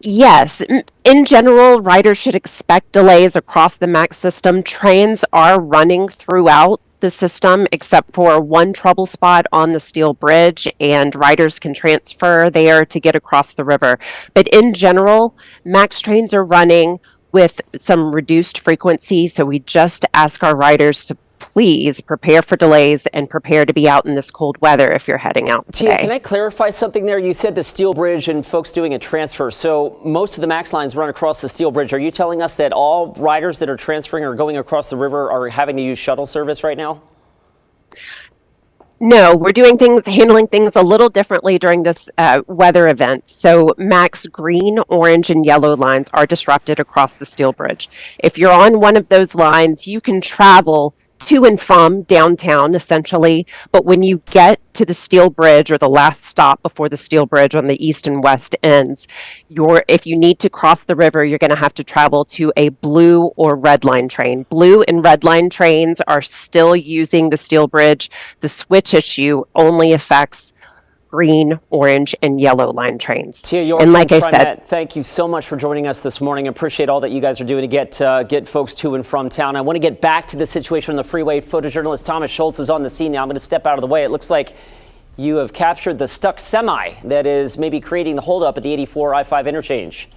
Yes. In general, riders should expect delays across the MAX system. Trains are running throughout the system except for one trouble spot on the steel bridge, and riders can transfer there to get across the river. But in general, MAX trains are running with some reduced frequency, so we just ask our riders to please prepare for delays and prepare to be out in this cold weather if you're heading out today. Tia, can I clarify something there? You said the steel bridge and folks doing a transfer. So most of the MAX lines run across the steel bridge. Are you telling us that all riders that are transferring or going across the river are having to use shuttle service right now? No, we're handling things a little differently during this weather event. So MAX green, orange, and yellow lines are disrupted across the steel bridge. If you're on one of those lines, you can travel to and from downtown, essentially. But when you get to the steel bridge, or the last stop before the steel bridge on the east and west ends, if you need to cross the river, you're going to have to travel to a blue or red line train. Blue and red line trains are still using the steel bridge. The switch issue only affects green, orange, and yellow line trains. Tia York And like from I said, TriMet, thank you so much for joining us this morning. Appreciate all that you guys are doing to get folks to and from town. I want to get back to the situation on the freeway. Photojournalist Thomas Schultz is on the scene now. I'm going to step out of the way. It looks like you have captured the stuck semi that is maybe creating the holdup at the 84 I-5 interchange.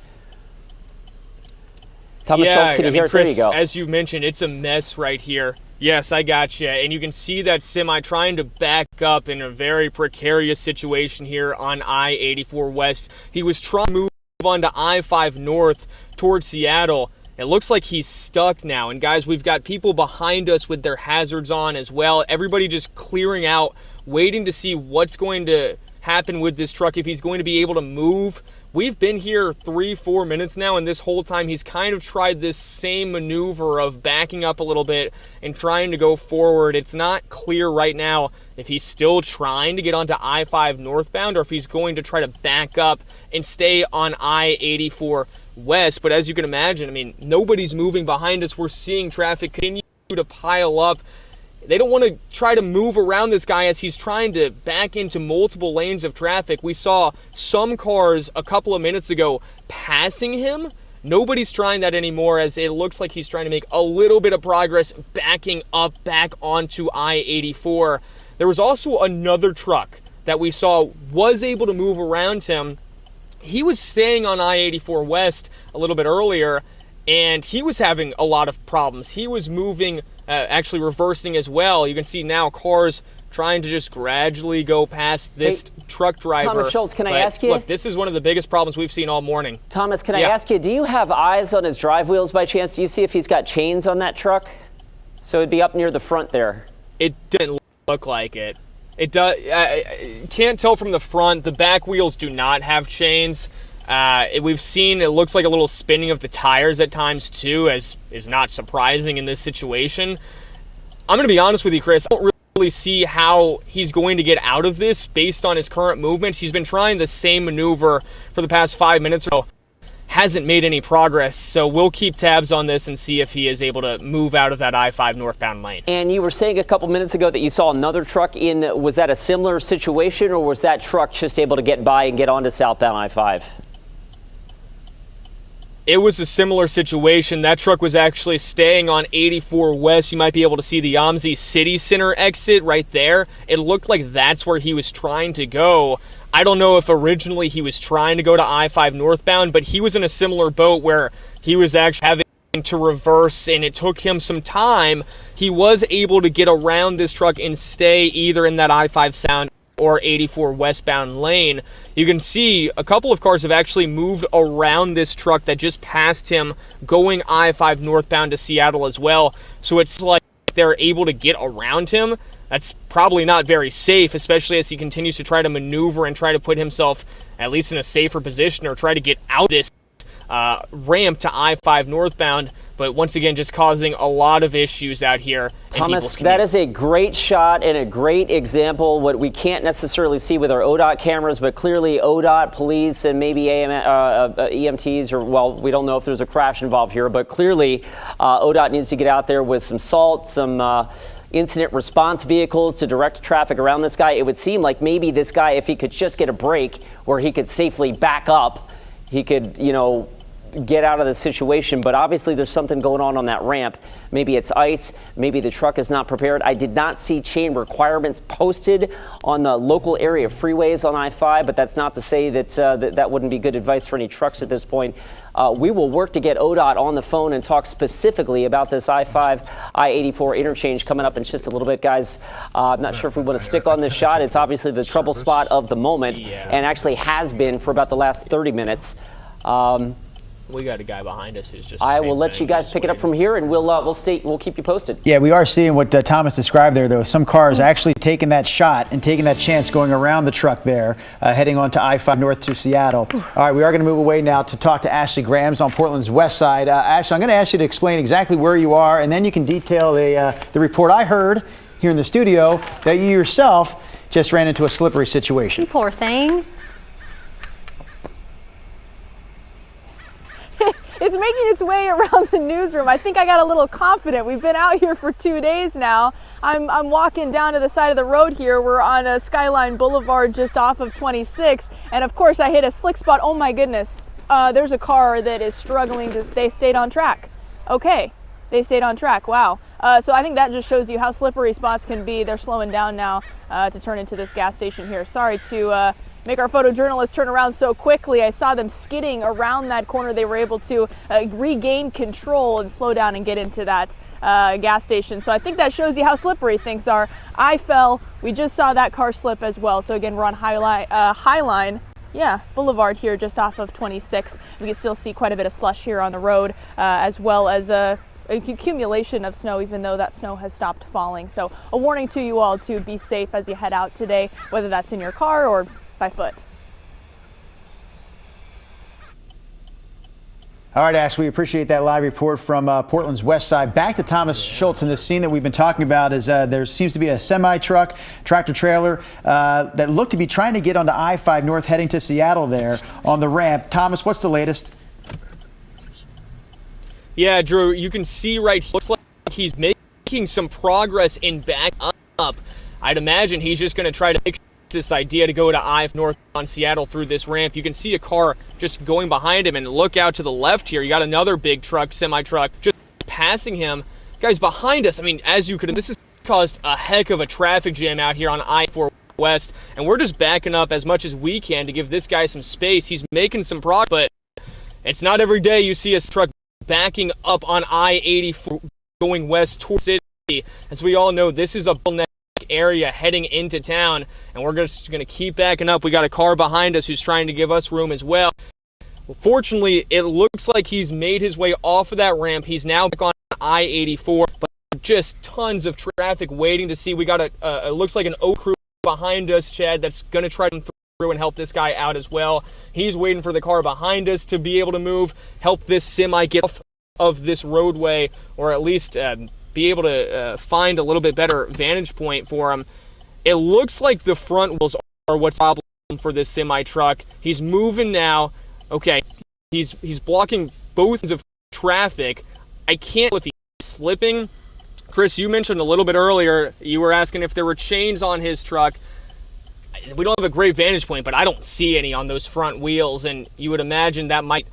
Thomas Schultz, can you hear us? Chris, there you go. As you've mentioned, it's a mess right here. Yes, I got you. And you can see that semi trying to back up in a very precarious situation here on I-84 West. He was trying to move on to I-5 North towards Seattle. It looks like he's stuck now. And guys, we've got people behind us with their hazards on as well. Everybody just clearing out, waiting to see what's going to happen with this truck, if he's going to be able to move. We've been here 3-4 minutes now, and this whole time he's kind of tried this same maneuver of backing up a little bit and trying to go forward. It's not clear right now if he's still trying to get onto I-5 northbound or if he's going to try to back up and stay on I-84 west. But as you can imagine, I mean, nobody's moving behind us. We're seeing traffic continue to pile up. They don't want to try to move around this guy as he's trying to back into multiple lanes of traffic. We saw some cars a couple of minutes ago passing him. Nobody's trying that anymore, as it looks like he's trying to make a little bit of progress backing up back onto I-84. There was also another truck that we saw was able to move around him. He was staying on I-84 West a little bit earlier, and he was having a lot of problems. He was moving, actually reversing as well. You can see now cars trying to just gradually go past this truck driver. Thomas Schultz, can I ask you? Look, this is one of the biggest problems we've seen all morning. Thomas, can I ask you, do you have eyes on his drive wheels by chance? Do you see if he's got chains on that truck? So it'd be up near the front there. It didn't look like it. It does. I can't tell from the front. The back wheels do not have chains. We've seen, it looks like a little spinning of the tires at times too, as is not surprising in this situation. I'm going to be honest with you, Chris. I don't really see how he's going to get out of this based on his current movements. He's been trying the same maneuver for the past 5 minutes or so. Hasn't made any progress, so we'll keep tabs on this and see if he is able to move out of that I-5 northbound lane. And you were saying a couple minutes ago that you saw another truck was that a similar situation, or was that truck just able to get by and get onto southbound I-5? It was a similar situation. That truck was actually staying on 84 West. You might be able to see the Yamsi City Center exit right there. It looked like that's where he was trying to go. I don't know if originally he was trying to go to I-5 northbound, but he was in a similar boat where he was actually having to reverse, and it took him some time. He was able to get around this truck and stay either in that I-5 sound or 84 westbound lane. You can see a couple of cars have actually moved around this truck that just passed him going I-5 northbound to Seattle as well. So it's like they're able to get around him. That's probably not very safe, especially as he continues to try to maneuver and try to put himself at least in a safer position or try to get out this ramp to I-5 northbound. But once again, just causing a lot of issues out here. Thomas, that is a great shot and a great example. What we can't necessarily see with our ODOT cameras, but clearly ODOT, police, and maybe EMTs, or, well, we don't know if there's a crash involved here, but clearly ODOT needs to get out there with some salt, some incident response vehicles to direct traffic around this guy. It would seem like maybe this guy, if he could just get a break where he could safely back up, he could, get out of the situation. But obviously there's something going on that ramp. Maybe it's ice, maybe the truck is not prepared. I did not see chain requirements posted on the local area freeways on I-5, but that's not to say that that wouldn't be good advice for any trucks at this point. We will work to get ODOT on the phone and talk specifically about this I-5, I-84 interchange coming up in just a little bit, guys. I'm not sure if we want to stick on this shot. It's obviously the trouble spot of the moment, and actually has been for about the last 30 minutes. we got a guy behind us who's just. I will let you guys pick it up from here, and we'll keep you posted. Yeah, we are seeing what Thomas described there, though. Some cars actually taking that shot and taking that chance going around the truck there, heading on to I-5 north to Seattle. All right, we are going to move away now to talk to Ashley Grahams on Portland's west side. Ashley, I'm going to ask you to explain exactly where you are, and then you can detail the report I heard here in the studio that you yourself just ran into a slippery situation. You poor thing. It's making its way around the newsroom. I think I got a little confident. We've been out here for 2 days now. I'm walking down to the side of the road here. We're on a Skyline Boulevard just off of 26. And of course I hit a slick spot. Oh my goodness. There's a car that is struggling they stayed on track. Okay, they stayed on track, wow. So I think that just shows you how slippery spots can be. They're slowing down now to turn into this gas station here. Sorry to make our photojournalists turn around so quickly. I saw them skidding around that corner. They were able to regain control and slow down and get into that gas station. So I think that shows you how slippery things are. I fell. We just saw that car slip as well. So again, we're on Highline. Yeah, Boulevard here just off of 26. We can still see quite a bit of slush here on the road, as well as a accumulation of snow, even though that snow has stopped falling. So a warning to you all to be safe as you head out today, whether that's in your car or by foot. All right, Ash, we appreciate that live report from Portland's west side. Back to Thomas Schultz and the scene that we've been talking about is there seems to be a semi-truck, tractor trailer that looked to be trying to get onto I-5 north heading to Seattle there on the ramp. Thomas, what's the latest? Yeah, Drew, you can see right here, looks like he's making some progress in back up. I'd imagine he's just going to try to make this idea to go to I-5 north on Seattle through this ramp. You can see a car just going behind him, and look out to the left here. You got another big truck, semi-truck, just passing him. Guys behind us, I mean, as you could, this has caused a heck of a traffic jam out here on I-4 West, and we're just backing up as much as we can to give this guy some space. He's making some progress, but it's not every day you see a truck backing up on I-84 going west towards the city. As we all know, this is a bottleneck area heading into town, and we're just going to keep backing up. We got a car behind us who's trying to give us room as well. Fortunately, it looks like he's made his way off of that ramp. He's now back on I-84, but just tons of traffic waiting to see. We got it looks like an O crew behind us, Chad, that's going to try to through and help this guy out as well. He's waiting for the car behind us to be able to move, help this semi get off of this roadway, or at least be able to find a little bit better vantage point for him. It looks like the front wheels are what's the problem for this semi truck. He's moving now. Okay, he's blocking both ends of traffic. I can't tell if he's slipping. Chris, you mentioned a little bit earlier, you were asking if there were chains on his truck. We don't have a great vantage point, but I don't see any on those front wheels, and you would imagine that might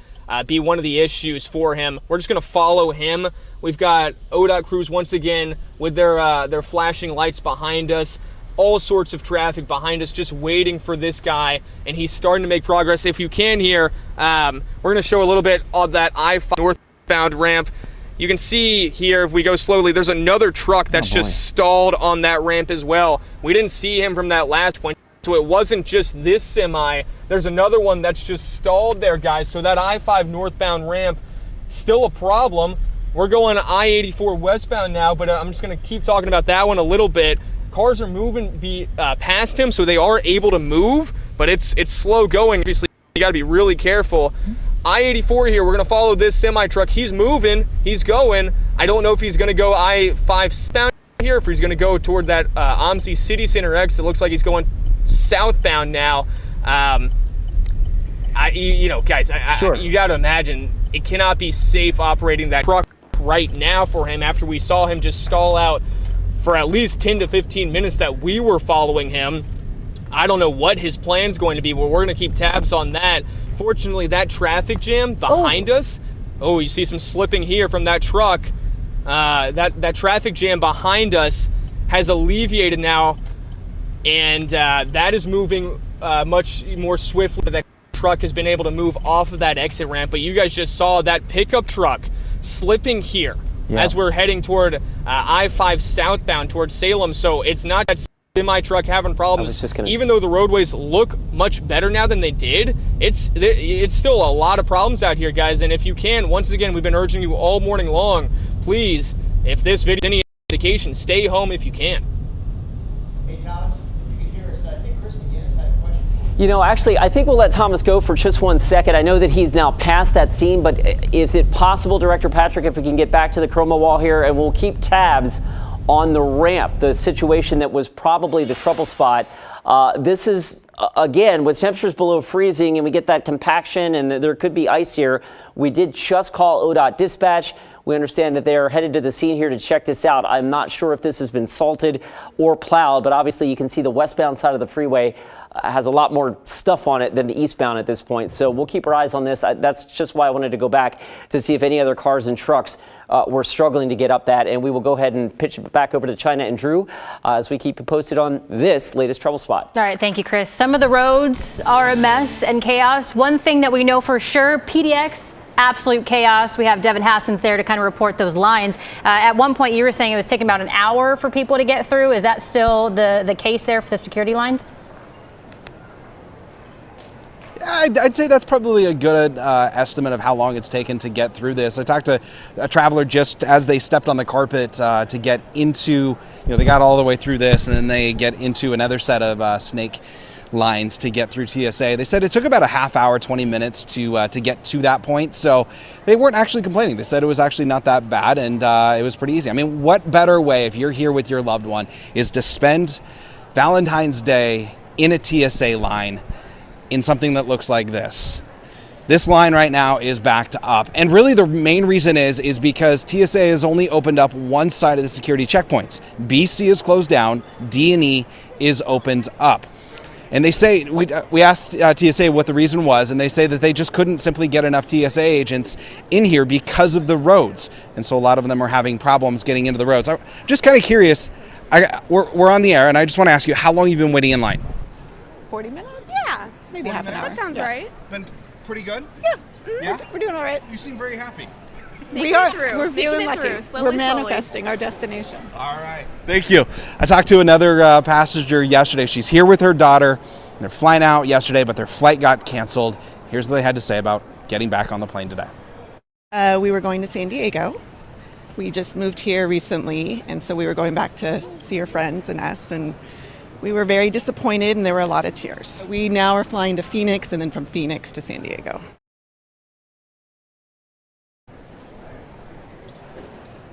be one of the issues for him. We're just going to follow him. We've got ODOT crews once again with their flashing lights behind us. All sorts of traffic behind us just waiting for this guy, and he's starting to make progress. If you can hear, we're going to show a little bit of that I-5 northbound ramp. You can see here, if we go slowly, there's another truck that's just stalled on that ramp as well. We didn't see him from that last point. So it wasn't just this semi. There's another one that's just stalled there, guys. So that I-5 northbound ramp, still a problem. We're going I-84 westbound now, but I'm just going to keep talking about that one a little bit. Cars are moving past him, so they are able to move, but it's slow going. Obviously, you got to be really careful. I-84 here, we're going to follow this semi truck. He's moving, he's going. I don't know if he's going to go I-5 southbound here, if he's going to go toward that OMSI City Center exit. It looks like he's going southbound now. You know, guys, Sure. You got to imagine it cannot be safe operating that truck right now for him after we saw him just stall out for at least 10 to 15 minutes that we were following him. I don't know what his plan's going to be, but we're going to keep tabs on that. Fortunately, that traffic jam behind us, you see some slipping here from that truck. That traffic jam behind us has alleviated now, and that is moving much more swiftly. That truck has been able to move off of that exit ramp, but you guys just saw that pickup truck slipping here as we're heading toward I-5 southbound towards Salem. So it's not that semi truck having problems. Even though the roadways look much better now than they did, it's still a lot of problems out here, guys. And if you can, once again, we've been urging you all morning long, please, if this video is any indication, stay home if you can. Hey, Thomas, you can hear us. I think Chris McGinnis had a question. You know, actually, I think we'll let Thomas go for just 1 second. I know that he's now past that scene, but is it possible, Director Patrick, if we can get back to the chroma wall here, and we'll keep tabs on the ramp, the situation that was probably the trouble spot. This is, again, with temperatures below freezing and we get that compaction and there could be ice here. We did just call ODOT dispatch. We understand that they are headed to the scene here to check this out. I'm not sure if this has been salted or plowed, but obviously you can see the westbound side of the freeway has a lot more stuff on it than the eastbound at this point. So we'll keep our eyes on this. That's just why I wanted to go back to see if any other cars and trucks were struggling to get up that. And we will go ahead and pitch it back over to China and Drew as we keep you posted on this latest trouble spot. All right, thank you, Chris. Some of the roads are a mess and chaos. One thing that we know for sure, PDX, absolute chaos. We have Devin Haskins there to kind of report those lines. At one point, you were saying it was taking about an hour for people to get through. Is that still the case there for the security lines? I'd say that's probably a good estimate of how long it's taken to get through this. I talked to a traveler just as they stepped on the carpet to get into, they got all the way through this and then they get into another set of snake lines to get through TSA. They said it took about a half hour, 20 minutes to get to that point. So they weren't actually complaining. They said it was actually not that bad and it was pretty easy. I mean, what better way if you're here with your loved one is to spend Valentine's Day in a TSA line in something that looks like this. This line right now is backed up. And really the main reason is because TSA has only opened up one side of the security checkpoints. BC is closed down, D&E is opened up. And they say, we asked TSA what the reason was, and they say that they just couldn't simply get enough TSA agents in here because of the roads. And so a lot of them are having problems getting into the roads. I'm just kind of curious, we're on the air, and I just want to ask you, how long have you been waiting in line? 40 minutes? Yeah, maybe half an hour. That sounds right. Been pretty good? Yeah. Yeah, we're doing all right. You seem very happy. We are. We're feeling lucky. We're manifesting our destination. All right. Thank you. I talked to another passenger yesterday. She's here with her daughter. They're flying out yesterday, but their flight got canceled. Here's what they had to say about getting back on the plane today. We were going to San Diego. We just moved here recently, and so we were going back to see our friends and us, and we were very disappointed, and there were a lot of tears. We now are flying to Phoenix, and then from Phoenix to San Diego.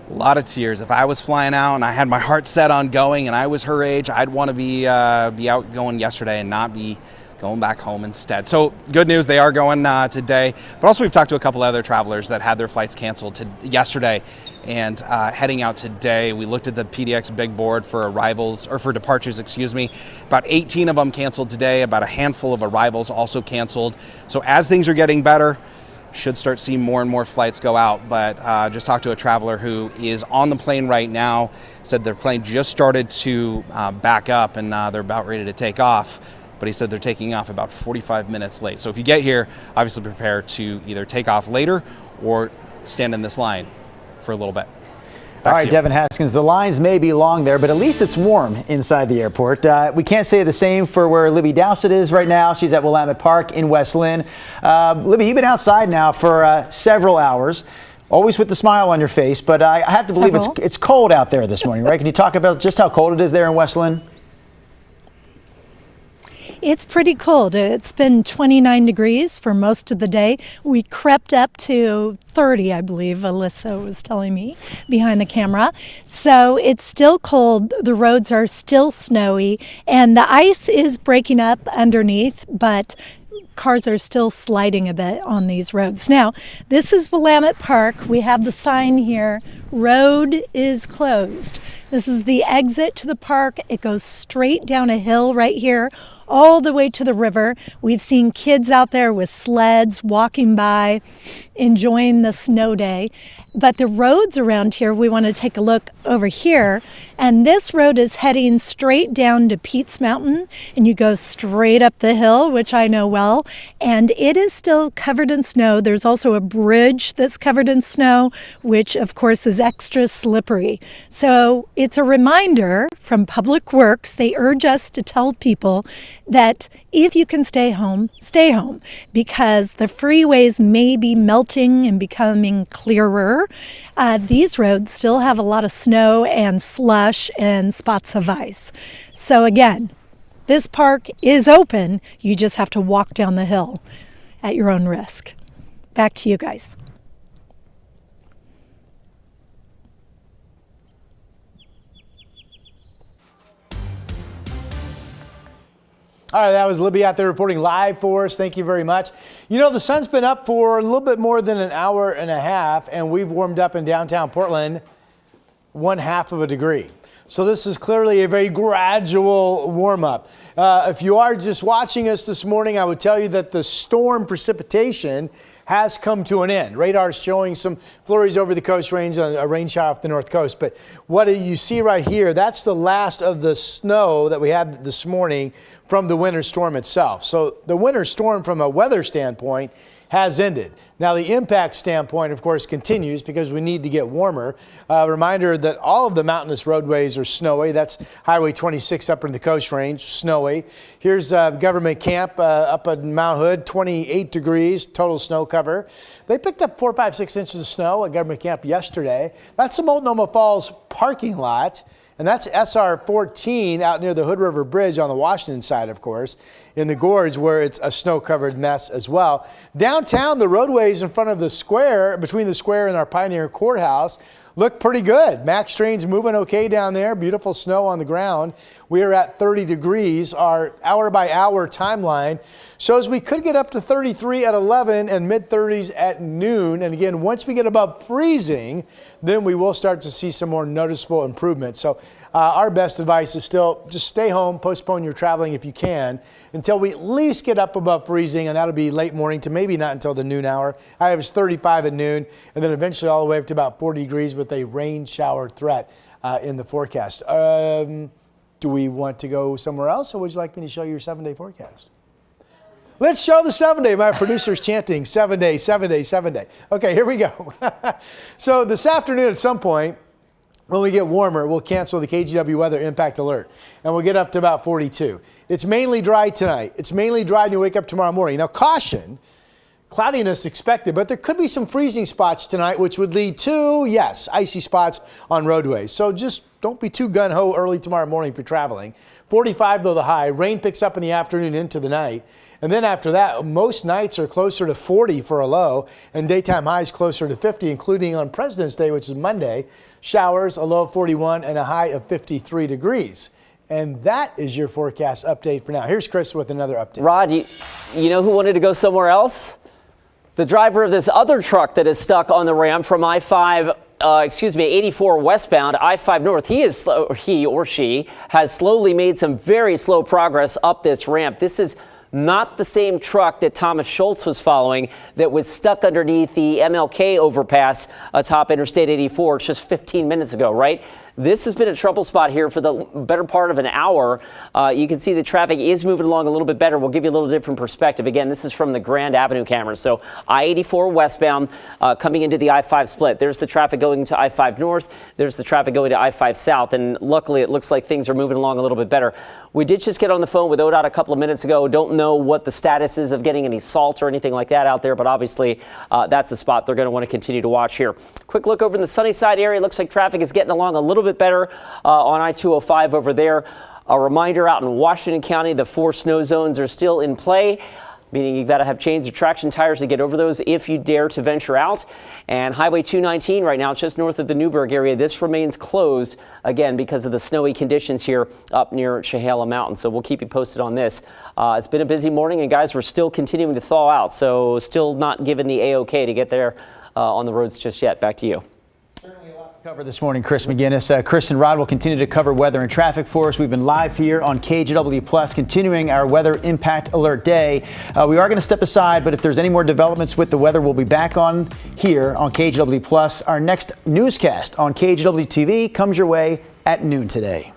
A lot of tears. If I was flying out and I had my heart set on going and I was her age, I'd want to be out going yesterday and not be going back home instead. So good news, they are going today. But also we've talked to a couple other travelers that had their flights canceled yesterday and heading out today. We looked at the PDX big board for arrivals, or for departures, excuse me. About 18 of them canceled today. About a handful of arrivals also canceled. So as things are getting better, should start seeing more and more flights go out. But just talked to a traveler who is on the plane right now, said their plane just started to back up and they're about ready to take off. But he said they're taking off about 45 minutes late. So if you get here, obviously prepare to either take off later or stand in this line for a little bit. All right, Devin Haskins, the lines may be long there, but at least it's warm inside the airport. We can't say the same for where Libby Dowsett is right now. She's at Willamette Park in Westlinn. Libby, you've been outside now for several hours, always with the smile on your face, but I have to believe it's cold out there this morning, right? Can you talk about just how cold it is there in Westlinn? It's pretty cold. It's been 29 degrees for most of the day. We crept up to 30, I believe, Alyssa was telling me behind the camera. So it's still cold. The roads are still snowy, and the ice is breaking up underneath, but cars are still sliding a bit on these roads. Now, this is Willamette Park. We have the sign here, road is closed. This is the exit to the park. It goes straight down a hill right here, all the way to the river. We've seen kids out there with sleds walking by, enjoying the snow day. But the roads around here, we want to take a look over here. And this road is heading straight down to Pete's Mountain. And you go straight up the hill, which I know well. And it is still covered in snow. There's also a bridge that's covered in snow, which of course is extra slippery. So it's a reminder from Public Works. They urge us to tell people that if you can stay home, because the freeways may be melting and becoming clearer. These roads still have a lot of snow and slush and spots of ice. So again, this park is open. You just have to walk down the hill at your own risk. Back to you guys. All right, that was Libby out there reporting live for us. Thank you very much. You know, the sun's been up for a little bit more than an hour and a half, and we've warmed up in downtown Portland 1/2 of a degree. So this is clearly a very gradual warm up. If you are just watching us this morning, I would tell you that the storm precipitation has come to an end. Radar is showing some flurries over the Coast Range, a rain shower off the north coast. But what you see right here, that's the last of the snow that we had this morning from the winter storm itself. So the winter storm from a weather standpoint has ended. Now the impact standpoint, of course, continues because we need to get warmer. Reminder that all of the mountainous roadways are snowy. That's Highway 26 up in the Coast Range, snowy. Here's Government Camp up at Mount Hood, 28 degrees, total snow cover. They picked up 4, 5, 6 inches of snow at Government Camp yesterday. That's the Multnomah Falls parking lot. And that's SR 14 out near the Hood River Bridge on the Washington side, of course, in the Gorge, where it's a snow-covered mess as well. Downtown, the roadways in front of the square, between the square and our Pioneer Courthouse, look pretty good. Max train's moving okay down there. Beautiful snow on the ground. We are at 30 degrees. Our hour-by-hour timeline shows we could get up to 33 at 11 and mid-30s at noon. And again, once we get above freezing, then we will start to see some more noticeable improvement. So our best advice is still just stay home, postpone your traveling if you can, until we at least get up above freezing, and that'll be late morning to maybe not until the noon hour. I have 35 at noon, and then eventually all the way up to about 40 degrees with a rain shower threat in the forecast. Do we want to go somewhere else, or would you like me to show you your 7-day forecast? Let's show the 7-day. My producer's chanting 7-day, 7-day, 7-day. Okay, here we go. So this afternoon at some point, when we get warmer, we'll cancel the KGW weather impact alert, and we'll get up to about 42. It's mainly dry tonight. It's mainly dry when you wake up tomorrow morning. Now, caution, cloudiness expected, but there could be some freezing spots tonight, which would lead to, yes, icy spots on roadways. So just don't be too gung-ho early tomorrow morning for traveling. 45 though the high. Rain picks up in the afternoon into the night. And then after that, most nights are closer to 40 for a low, and daytime highs closer to 50, including on President's Day, which is Monday. Showers, a low of 41 and a high of 53 degrees. And that is your forecast update for now. Here's Chris with another update. Rod, you know who wanted to go somewhere else? The driver of this other truck that is stuck on the ramp from I-5, 84 westbound, I-5 north. He or she has slowly made some very slow progress up this ramp. This is not the same truck that Thomas Schultz was following that was stuck underneath the MLK overpass atop Interstate 84 just 15 minutes ago, right? This has been a trouble spot here for the better part of an hour. You can see the traffic is moving along a little bit better. We'll give you a little different perspective. Again, this is from the Grand Avenue cameras. So I-84 westbound coming into the I-5 split. There's the traffic going to I-5 north. There's the traffic going to I-5 south. And luckily, it looks like things are moving along a little bit better. We did just get on the phone with ODOT a couple of minutes ago. Don't know what the status is of getting any salt or anything like that out there, but obviously that's a spot they're going to want to continue to watch here. Quick look over in the Sunnyside area. Looks like traffic is getting along a little bit better on I-205 over there. A reminder, out in Washington County, the 4 snow zones are still in play, meaning you've got to have chains or traction tires to get over those if you dare to venture out. And Highway 219 right now, just north of the Newburgh area, this remains closed again because of the snowy conditions here up near Chehala Mountain. So we'll keep you posted on this. It's been a busy morning, and guys, we're still continuing to thaw out, so still not given the A-OK to get there on the roads just yet. Back to you. Cover this morning, Chris McGinnis. Chris and Rod will continue to cover weather and traffic for us. We've been live here on KGW Plus, continuing our weather impact alert day. We are going to step aside, but if there's any more developments with the weather, we'll be back on here on KGW Plus. Our next newscast on KGW TV comes your way at noon today.